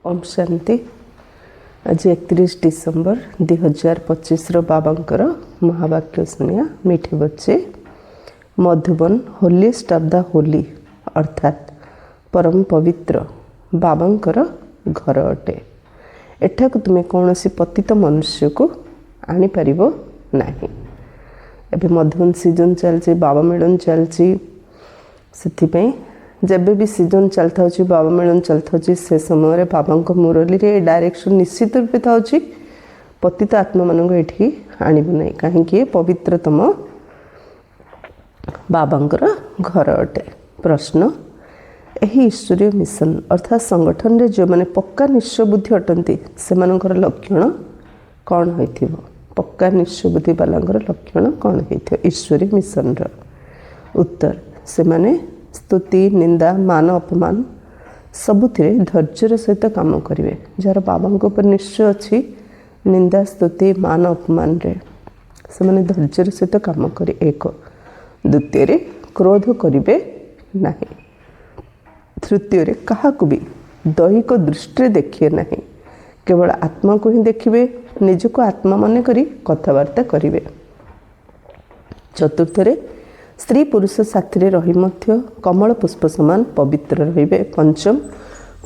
ओम शांति। आज 31 डिसेम्बर 2025 बाबांकर महावाक्य शुणिया। मीठे बच्चे, Madhuban holiest of the Holi अर्थात परम पवित्र बाबांकर घर अटे। एठाकु तुमे कौन सी पतित मनुष्य को आनी पारिबो नाही। एबे मधुबन सीजन चलछि, बाबा मिलन चलछि, सेथिपई जब भी सीजन चलता हो बाबा मिलन चलता हो से समय बाबा मुरली रे डायरेक्शन निश्चित रूपे था पतित आत्मा मान ये आणबू ना कहीं पवित्रतम बाबांकर घर अटे। प्रश्न, यही ईश्वरीय मिशन अर्थात संगठन रे जो माने पक्का निश्चय बुद्धि अटंती से लक्षण कौन हो? पक्का निश्चय बुद्धि वाला लक्षण कौन हो ईश्वरीय मिशन रो? उत्तर, से माने स्तुति निंदा मान अपमान सबुथिरे धैर्यर सहित काम करेंगे। जार बाबा ऊपर निश्चय अच्छी निंदा स्तुति मान अपमान रे से माने धैर्यर सहित काम करे। एक द्वितीय रे क्रोध करेंगे नहीं। तृतीय रे काहाकु भी दैहिक दृष्टि देखिए नहीं, केवल आत्मा को ही देखिए, निज को आत्मा मन करी कथबार्ता करेंगे। चतुर्थ रे स्त्री पुरुष साथी रही मध्य कमल पुष्प समान पवित्र रहिबे। पंचम,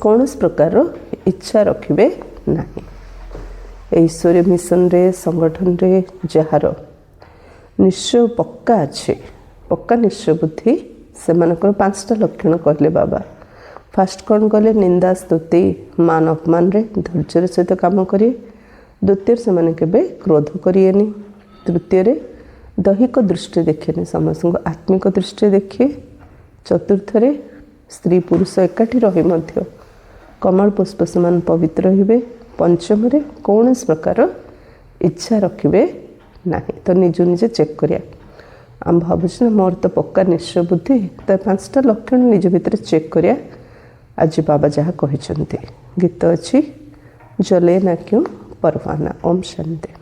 कौन प्रकार इच्छा रखिबे नाही। ईश्वरीय मिशन रे संगठन रे जार निश्चय पक्का अच्छे, पक्का निश्चय बुद्धि से मानकर 5टा लक्षण कहले बाबा। फास्ट कौन कहले? निंदा स्तुति मान अपमान रे धैर्यर सहित काम करिए। द्वितीय से माने केबे क्रोध करिएनी। तृतीय रे दैहिक दृष्टि देखिए, समस्त को आत्मिक दृष्टि देखिए। चतुर्थ रे स्त्री पुरुष एकाठी रही मध्य कमल पुष्प समान पवित्र रहिबे। पंचम रे कौन प्रकार इच्छा रखिबे नहीं। तो निज निजे चेक करिया। आम भावुँ ना मोर तो पक्का निश्चय बुद्धि, तो 5टा लक्षण निज भितर चेक करिया। आज बाबा जहाँ कहते गीत अच्छी जले ना क्यों परवाना। ओम शांति।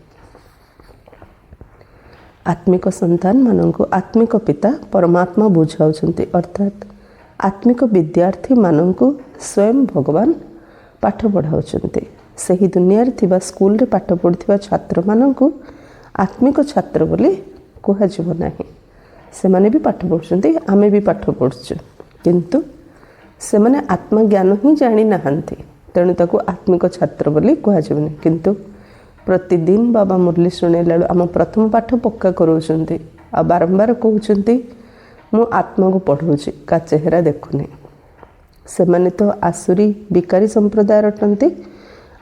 आत्मिक संतान मानक आत्मिक पिता परमात्मा बुझाउछन्ति अर्थात आत्मिक विद्यार्थी मानक स्वयं भगवान पाठ पढ़ाउछन्ति। सही दुनिया थिबा स्कूल रे पाठ पढ़ुथिबा छात्र मानक आत्मिक छात्र बोली कुहाजिबो नाही। से माने भी पाठ पढ़ुछन्ति, आमे भी पाठ पढ़ुछु, किंतु से माने आत्मा ज्ञान ही जानी नाहंती, तेणु ताको आत्मिक छात्र बोली कुहाजिबो नाही। किंतु प्रतिदिन बाबा मुरली शुणेला आम प्रथम पाठ पक्का कराउछन्ति आ बारंबार कहउछन्ति मु आत्मा को पढ़ाऊँगी का चेहरा देखुनी। से माने तो आसुरी विकारी संप्रदाय अटंती।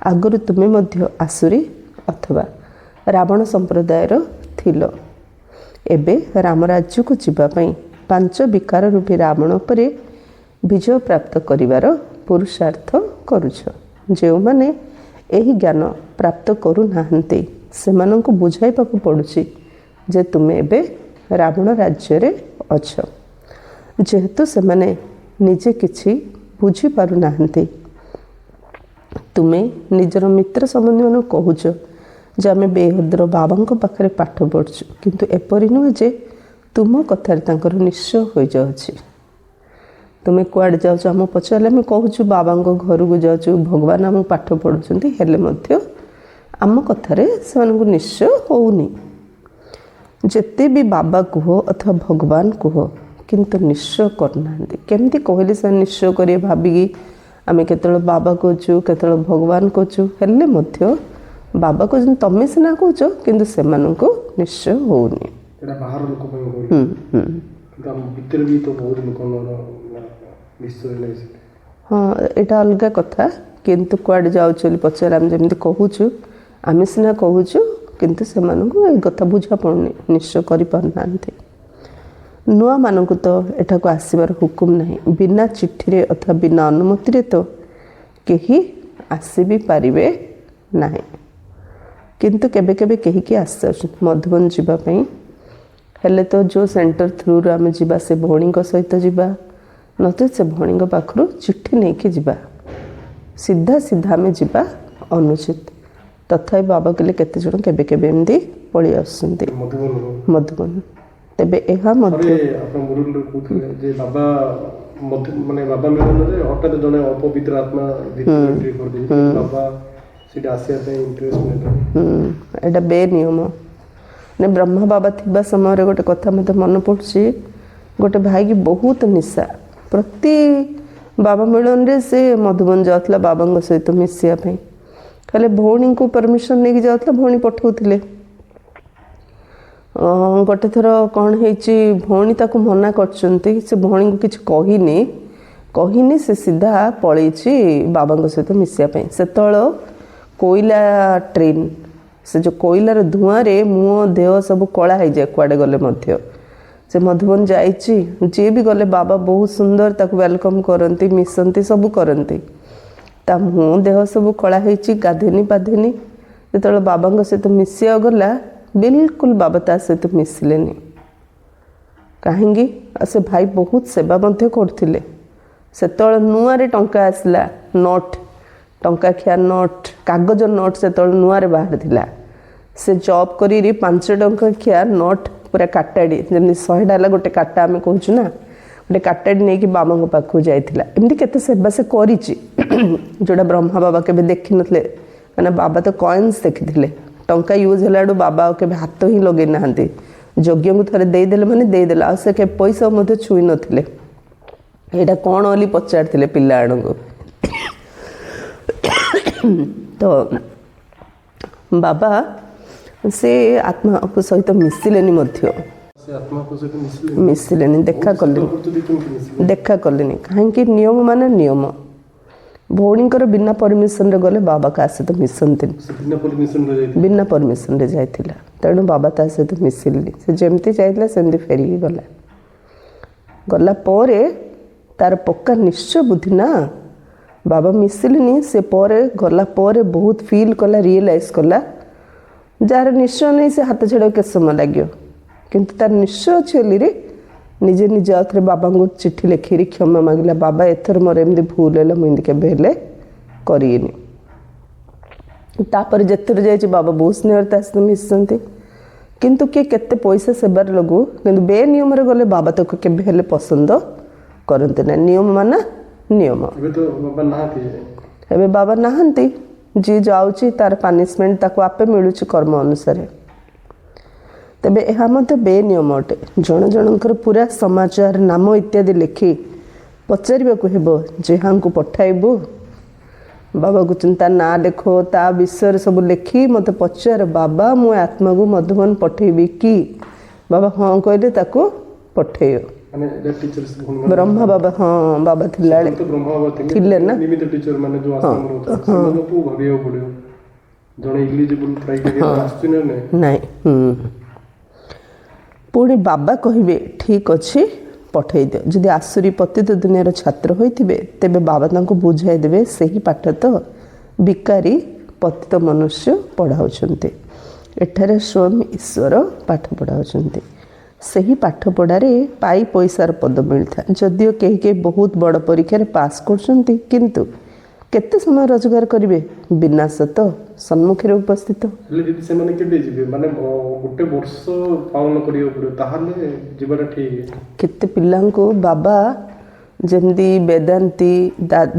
आगुरी तुमे मध्य आसुरी अथवा रावण संप्रदाय थिलो। एबे राम राज्य को जीवाई 5 विकार रूपी रावण उपरे विजय प्राप्त करिवार पुरुषार्थ करुछ। जो माने एही ज्ञान प्राप्त करू नाहंती सेमानंकु बुझाइबाकु पड़ुछि जे तुमे एबे रावण राज्य रे अछ। जेहेतु सेमाने निजे किछि बुझी पारु नाहंती, तुमे निजर मित्र संबंधी मन कहूछ जे आमे बेहद्र बाबांको पाखरे पाठ पढ़छु, किंतु एपरि नुहे जे तुम कथार तांकर निश्चय हो जाउछि। तुमे कुआड़ जाऊँ आम पचारे आम कहूँ बाबा घर को जाऊँ भगवान आम पाठ पढ़ुंट हेले मध्य आम कथार से निश्चय होनी। जिते भी बाबा कह अथवा भगवान कह किंतु निश्चय करना केमती कहले से निश्चय कर भाविकी आम केतल बाबा कहूँ केतल भगवान कहूँ हेले मध्य बाबा कहते तमें सीना कौच किंतु से निश्चय होनी। हाँ, यहाँ अलग कथा, किंतु कुआड़े जाऊँ पचार आम जमी कहूँ आम सीना कहूँ किंतु से कथा बुझा पड़नी, निश्चय करना। नुआ मानक तो एठा को आसबार हुकुम नहीं। बिना चिट्ठी अथवा बिना अनुमति रे तो कहीं आसी भी पारिबे नहीं। किंतु केबे केबे कहीं कि आस मधुबन जीवाई हेले तो जो सेंटर थ्रू आम जीवा से भौणी सहित जीवा नते से भौणी पाखु चिट्ठी नहीं कि जीवा सीधा सीधा आम जीवा अनुचित। तथापि बाबा कहले केते जण केबे केबे एमदी पळी आसुंती मधुबन। तेबे एहा मध्य ମାନେ ବାବା ମିଳନରେ ହଠାତ୍ ଜଣେ ଅପବିତ୍ର ଆତ୍ମା ଭିତରେ ଏଣ୍ଟ୍ରି କରିଦେଇଛି ବାବା ସେଟା ଆସିବା ପାଇଁ ଇଣ୍ଟରେଷ୍ଟ ନେଲେ। ଏଇଟା ବେନିୟମ। ମାନେ ବ୍ରହ୍ମା ବାବା ଥିବା ସମୟରେ ଗୋଟେ କଥା ମୋତେ ମନେ ପଡ଼ୁଛି, ଗୋଟେ ଭାଇକି ବହୁତ ନିଶା, ପ୍ରତି ବାବା ମିଳନରେ ସେ ମଧୁବନ ଯାଉଥିଲା ବାବାଙ୍କ ସହିତ ମିଶିବା ପାଇଁ। ଖାଲି ଭଉଣୀଙ୍କୁ ପରମିସନ୍ ନେଇକି ଯାଉଥିଲା, ଭଉଣୀ ପଠାଉଥିଲେ। ଗୋଟେ ଥର କ'ଣ ହେଇଛି, ଭଉଣୀ ତାକୁ ମନା କରିଛନ୍ତି, ସେ ଭଉଣୀଙ୍କୁ କିଛି କହିନି ସେ ସିଧା ପଳେଇଛି ବାବାଙ୍କ ସହିତ ମିଶିବା ପାଇଁ। ସେତେବେଳେ କୋଇଲା ଟ୍ରେନ୍, ସେ ଯେଉଁ କୋଇଲାର ଧୂଆଁରେ ମୁହଁ ଦେହ ସବୁ କଳା ହେଇଯାଏ କୁଆଡ଼େ ଗଲେ ମଧ୍ୟ। ସେ ମଧୁବନ ଯାଇଛି, ଯିଏ ବି ଗଲେ ବାବା ବହୁତ ସୁନ୍ଦର ତାକୁ ୱେଲକମ୍ କରନ୍ତି, ମିଶନ୍ତି, ସବୁ କରନ୍ତି। ତା ମୁହଁ ଦେହ ସବୁ କଳା ହେଇଛି, ଗାଧେନି ପାଧେନି। ଯେତେବେଳେ ବାବାଙ୍କ ସହିତ ମିଶିବାକୁ ଗଲା, ବିଲକୁଲ ବାବା ତା ସହିତ ମିଶିଲେନି। କାହିଁକି? ଆଉ ସେ ଭାଇ ବହୁତ ସେବା ମଧ୍ୟ କରୁଥିଲେ। ସେତେବେଳେ ନୂଆରେ ଟଙ୍କା ଆସିଲା, ନୋଟ୍, ଟଙ୍କାଖିଆ ନୋଟ୍, କାଗଜ ନୋଟ୍ ସେତେବେଳେ ନୂଆରେ ବାହାରିଥିଲା। ସେ ଜବ୍ କରିକି 5 ଟଙ୍କାଖିଆ ନୋଟ୍ ପୁରା କାଟାଡ଼ି, ଯେମିତି 100ଟା ହେଲା ଗୋଟେ କାଟା ଆମେ କହୁଛୁ ନା, ଗୋଟେ କାଟାଡ଼ି ନେଇକି ବାବାଙ୍କ ପାଖକୁ ଯାଇଥିଲା। ଏମିତି କେତେ ସେବା ସେ କରିଛି ଯେଉଁଟା ବ୍ରହ୍ମା ବାବା କେବେ ଦେଖିନଥିଲେ। କାହିଁକିନା ବାବା ତ କଏନ୍ସ ଦେଖିଥିଲେ, ଟଙ୍କା ୟୁଜ୍ ହେଲାଠୁ ବାବା ଆଉ କେବେ ହାତ ହିଁ ଲଗେଇ ନାହାନ୍ତି। ଯଜ୍ଞଙ୍କୁ ଥରେ ଦେଇଦେଲେ ମାନେ ଦେଇଦେଲେ, ଆଉ ସେ କେବେ ପଇସା ମଧ୍ୟ ଛୁଇଁ ନଥିଲେ। ଏଇଟା କ'ଣ ବୋଲି ପଚାରିଥିଲେ ପିଲାମାନଙ୍କୁ। ତ ବାବା ସେ ଆତ୍ମାଙ୍କ ସହିତ ମିଶିଲେନି ମଧ୍ୟ, ମିଶିଲେନି, ଦେଖା କଲେନି। କାହିଁକି? ନିୟମ ମାନେ ନିୟମ। ଭଉଣୀଙ୍କର ବିନା ପରମିସନରେ ଗଲେ ବାବା କାହା ସହିତ ମିଶନ୍ତିନି। ବିନା ପରମିସନରେ ଯାଇଥିଲା, ତେଣୁ ବାବା ତା ସହିତ ମିଶିଲେନି। ସେ ଯେମିତି ଯାଇଥିଲା ସେମିତି ଫେରିକି ଗଲା ପରେ ତାର ପକ୍କା ନିଶ୍ଚୟ ବୁଦ୍ଧି ନା, ବାବା ମିଶିଲେନି। ସେ ପରେ ଗଲା ପରେ ବହୁତ ଫିଲ୍ କଲା, ରିଏଲାଇଜ୍ କଲା, ଯାହାର ନିଶ୍ଚୟ ନାହିଁ ସେ ହାତ ଛାଡ଼ିବାକୁ କେତେ ସମୟ ଲାଗିବ, କିନ୍ତୁ ତାର ନିଶ୍ଚୟ ଅଛି ବୋଲିରେ ନିଜେ ଆଉ ଥରେ ବାବାଙ୍କୁ ଚିଠି ଲେଖିକି କ୍ଷମା ମାଗିଲା, ବାବା ଏଥର ମୋର ଏମିତି ଭୁଲ ହେଲା, ମୁଁ ଏମିତି କେବେ ହେଲେ କରିନି। ତାପରେ ଯେତେଥର ଯାଇଛି ବାବା ବହୁତ ସ୍ନେହରେ ତା ସହିତ ମିଶନ୍ତି। କିନ୍ତୁ କିଏ କେତେ ପଇସା ସେବାରେ ଲଗୁ, କିନ୍ତୁ ବେନିୟମରେ ଗଲେ ବାବା ତାକୁ କେବେ ହେଲେ ପସନ୍ଦ କରନ୍ତି ନା। ନିୟମ ମାନେ ନିୟମ। ଏବେ ବାବା ନାହାନ୍ତି, ଯିଏ ଯାଉଛି ତାର ପାନିସମେଣ୍ଟ ତାକୁ ଆପେ ମିଳୁଛି କର୍ମ ଅନୁସାରେ। ତେବେ ଏହା ମଧ୍ୟ ବେନିୟମ ଅଟେ। ଜଣଙ୍କର ପୁରା ସମାଚାର, ନାମ ଇତ୍ୟାଦି ଲେଖି ପଚାରିବାକୁ ହେବ, ଯାହାଙ୍କୁ ପଠାଇବୁ ବାବା କହୁଛନ୍ତି ତା ନାଁ ଲେଖ, ତା ବିଷୟରେ ସବୁ ଲେଖି ମୋତେ ପଚାର, ବାବା ମୁଁ ଆତ୍ମାକୁ ମଧୁବନ ପଠେଇବି କି? ବାବା ହଁ କହିଲେ ତାକୁ ପଠେଇବ। ବ୍ରହ୍ମା ବାବା, ହଁ ବାବା ଥିଲେ ନା, ନାଇଁ। ପୁଣି ବାବା କହିବେ ଠିକ୍ ଅଛି ପଠେଇଦିଅ। ଯଦି ଆସୁରୀ ପତିତ ଦୁନିଆର ଛାତ୍ର ହୋଇଥିବେ ତେବେ ବାବା ତାଙ୍କୁ ବୁଝାଇ ଦେବେ, ସେହି ପାଠ ତ ଭିକାରୀ ପତିତ ମନୁଷ୍ୟ ପଢ଼ାଉଛନ୍ତି। ଏଠାରେ ସ୍ୱୟଂ ଈଶ୍ୱର ପାଠ ପଢ଼ାଉଛନ୍ତି। ସେହି ପାଠପଢ଼ାରେ ପଇସାର ପଦ ମିଳିଥାଏ। ଯଦିଓ କେହି ବହୁତ ବଡ଼ ପରୀକ୍ଷାରେ ପାସ୍ କରୁଛନ୍ତି, କିନ୍ତୁ କେତେ ସମୟ ରୋଜଗାର କରିବେ? ବିନାଶ ତ ସମ୍ମୁଖରେ ଉପସ୍ଥିତ। ସେମାନେ କେବେ ଯିବେ? ମାନେ ଗୋଟେ ବର୍ଷ ପାଳନ କରିବାକୁ ପଡ଼ିବ, ତାହେଲେ ଯିବାଟା ଠିକ୍। କେତେ ପିଲାଙ୍କୁ ବାବା, ଯେମିତି ବେଦାନ୍ତୀ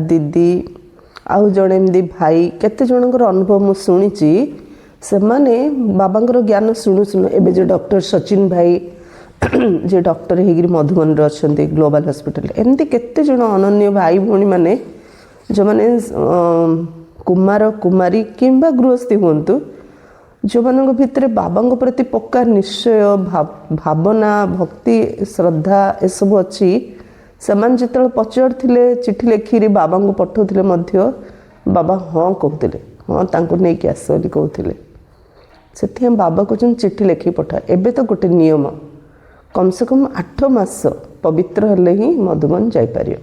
ଦିଦି ଆଉ ଜଣେ ଏମିତି ଭାଇ, କେତେ ଜଣଙ୍କର ଅନୁଭବ ମୁଁ ଶୁଣିଛି। ସେମାନେ ବାବାଙ୍କର ଜ୍ଞାନ ଶୁଣୁ ଏବେ ଯେଉଁ ଡକ୍ଟର ସଚିନ ଭାଇ, ଯିଏ ଡକ୍ଟର ହେଇକିରି ମଧୁବନରେ ଅଛନ୍ତି ଗ୍ଲୋବାଲ ହସ୍ପିଟାଲରେ, ଏମିତି କେତେ ଜଣ ଅନନ୍ୟ ଭାଇ ଭଉଣୀମାନେ ଯେଉଁମାନେ କୁମାର କୁମାରୀ କିମ୍ବା ଗୃହସ୍ଥୀ ହୁଅନ୍ତୁ, ଯେଉଁମାନଙ୍କ ଭିତରେ ବାବାଙ୍କ ପ୍ରତି ପକ୍କା ନିଶ୍ଚୟ, ଭାବନା, ଭକ୍ତି, ଶ୍ରଦ୍ଧା ଏସବୁ ଅଛି, ସେମାନେ ଯେତେବେଳେ ପଚାରୁଥିଲେ, ଚିଠି ଲେଖିକି ବାବାଙ୍କୁ ପଠାଉଥିଲେ ମଧ୍ୟ ବାବା ହଁ କହୁଥିଲେ, ହଁ ତାଙ୍କୁ ନେଇକି ଆସ ବୋଲି କହୁଥିଲେ। ସେଥିପାଇଁ ବାବା କହୁଛନ୍ତି ଚିଠି ଲେଖିକି ପଠା। ଏବେ ତ ଗୋଟେ ନିୟମ, କମ୍ ସେ କମ୍ 8 ମାସ ପବିତ୍ର ହେଲେ ହିଁ ମଧୁବନ ଯାଇପାରିବ।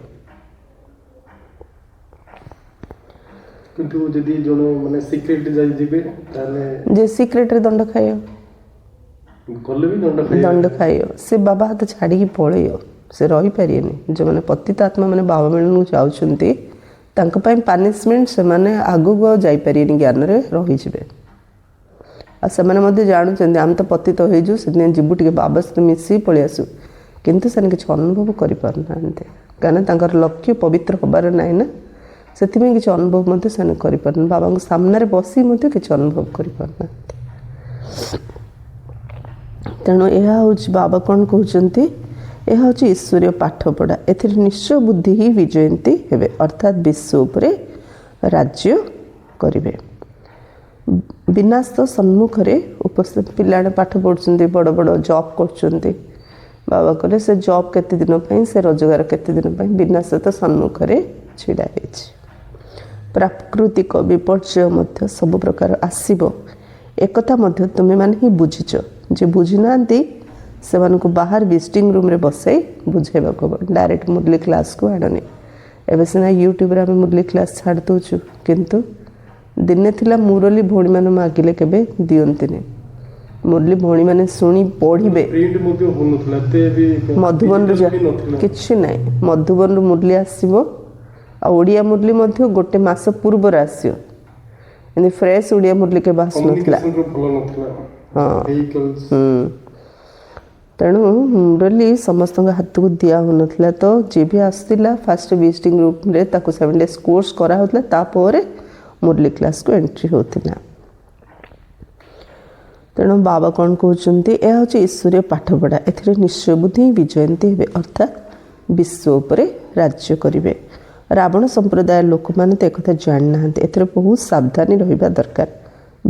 କିନ୍ତୁ ଯଦି ଜଣେ ମାନେ ସିକ୍ରେଟ ଯିବେ, ତାହେଲେ ଯେ ସିକ୍ରେଟରେ ଦଣ୍ଡ ଖାଇବ, ଗଲେ ବି ଦଣ୍ଡ ଖାଇବ। ସେ ବାବା ହାତ ଛାଡ଼ିକି ପଳେଇବ, ସେ ରହିପାରିବେନି। ଯେଉଁମାନେ ପତିତ ଆତ୍ମା ମାନେ ବାବା ମିଳନକୁ ଯାଉଛନ୍ତି, ତାଙ୍କ ପାଇଁ ପାନିସମେଣ୍ଟ, ସେମାନେ ଆଗକୁ ଆଉ ଯାଇପାରିବେନି, ଜ୍ଞାନରେ ରହିଯିବେ। ଆଉ ସେମାନେ ମଧ୍ୟ ଜାଣୁଛନ୍ତି ଆମେ ତ ପତିତ ହେଇଛୁ, ସେଥିପାଇଁ ଯିବୁ ଟିକେ ବାବା ସହିତ ମିଶିକି ପଳେଇ ଆସୁ, କିନ୍ତୁ ସେମାନେ କିଛି ଅନୁଭବ କରିପାରୁନାହାନ୍ତି। କାରଣ ତାଙ୍କର ଲକ୍ଷ୍ୟ ପବିତ୍ର ହେବାର ନାହିଁ ନା, ସେଥିପାଇଁ କିଛି ଅନୁଭବ ମଧ୍ୟ ସେମାନେ କରିପାରୁନାହାନ୍ତି, ବାବାଙ୍କ ସାମ୍ନାରେ ବସି ମଧ୍ୟ କିଛି ଅନୁଭବ କରିପାରୁନାହାନ୍ତି। ତେଣୁ ଏହା ହେଉଛି ବାବା କ'ଣ କହୁଛନ୍ତି, ଏହା ହେଉଛି ଈଶ୍ୱରୀୟ ପାଠପଢ଼ା। ଏଥିରେ ନିଶ୍ଚୟ ବୁଦ୍ଧି ହିଁ ବିଜୟନ୍ତୀ ହେବେ, ଅର୍ଥାତ୍ ବିଶ୍ୱ ଉପରେ ରାଜ୍ୟ କରିବେ। ବିନାଶ ସମ୍ମୁଖରେ ଉପସ୍ଥିତ ପିଲାମାନେ ପାଠ ପଢ଼ୁଛନ୍ତି, ବଡ଼ ବଡ଼ ଜବ୍ କରୁଛନ୍ତି। ବାବା କହିଲେ ସେ ଜବ୍ କେତେ ଦିନ ପାଇଁ, ସେ ରୋଜଗାର କେତେ ଦିନ ପାଇଁ, ବିନାଶ ତ ସମ୍ମୁଖରେ ଛିଡ଼ା ହେଇଛି। ପ୍ରାକୃତିକ ବିପର୍ଯ୍ୟୟ ମଧ୍ୟ ସବୁ ପ୍ରକାର ଆସିବ, ଏକଥା ମଧ୍ୟ ତୁମେମାନେ ହିଁ ବୁଝିଛ। ଯେ ବୁଝିନାହାନ୍ତି ସେମାନଙ୍କୁ ବାହାର ଭିଜିଟିଂ ରୁମ୍ରେ ବସାଇ ବୁଝାଇବାକୁ ହେବ, ଡାଇରେକ୍ଟ ମୁରଲି କ୍ଲାସ୍କୁ ଆଣନି। ଏବେ ସିନା ୟୁଟ୍ୟୁବ୍ରେ ଆମେ ମୁରଲି କ୍ଲାସ୍ ଛାଡ଼ି ଦେଉଛୁ, କିନ୍ତୁ ଦିନେ ଥିଲା ମୁରଲି ଭଉଣୀମାନେ ମାଗିଲେ କେବେ ଦିଅନ୍ତିନି। ମୁରଲି ଭଉଣୀମାନେ ଶୁଣି ପଢ଼ିବେ। ପ୍ରିଣ୍ଟ ମଧ୍ୟ ହଉନଥିଲା, ଏତେ ବି ମଧୁବନରୁ digital ବି ନଥିଲା। କିଛି ନାହିଁ, ମଧୁବନରୁ ମୁରଲି ଆସିବ, ଆଉ ଓଡ଼ିଆ ମୁରଲି ମଧ୍ୟ ଗୋଟେ ମାସ ପୂର୍ବରୁ ଆସିବ। ଏମିତି ଫ୍ରେଶ୍ ଓଡ଼ିଆ ମୁରଲି କେବେ ଆସୁନଥିଲା। କମ୍ୟୁନିକେସନର ଭଲ ନଥିଲା, ଭେହିକଲ୍ସ। ତେଣୁ ମୁରଲି ସମସ୍ତଙ୍କ ହାତକୁ ଦିଆ ହେଉନଥିଲା। ତ ଯିଏ ବି ଆସୁଥିଲା ଫାଷ୍ଟ ଭିଜିଟିଂ ରୁମ୍ରେ ତାକୁ 7 days କୋର୍ସ କରାହେଉଥିଲା, ତାପରେ ମୁରଲି କ୍ଲାସ୍କୁ ଏଣ୍ଟ୍ରି ହେଉଥିଲା। ତେଣୁ ବାବା କ'ଣ କହୁଛନ୍ତି, ଏହା ହେଉଛି ଈଶ୍ୱରୀୟ ପାଠପଢ଼ା। ଏଥିରେ ନିଶ୍ଚୟ ବୁଦ୍ଧି ବିଜୟନ୍ତୀ ହେବେ, ଅର୍ଥାତ୍ ବିଶ୍ୱ ଉପରେ ରାଜ୍ୟ କରିବେ। ରାବଣ ସମ୍ପ୍ରଦାୟର ଲୋକମାନେ ତ ଏକଥା ଜାଣିନାହାନ୍ତି, ଏଥିରେ ବହୁତ ସାବଧାନୀ ରହିବା ଦରକାର।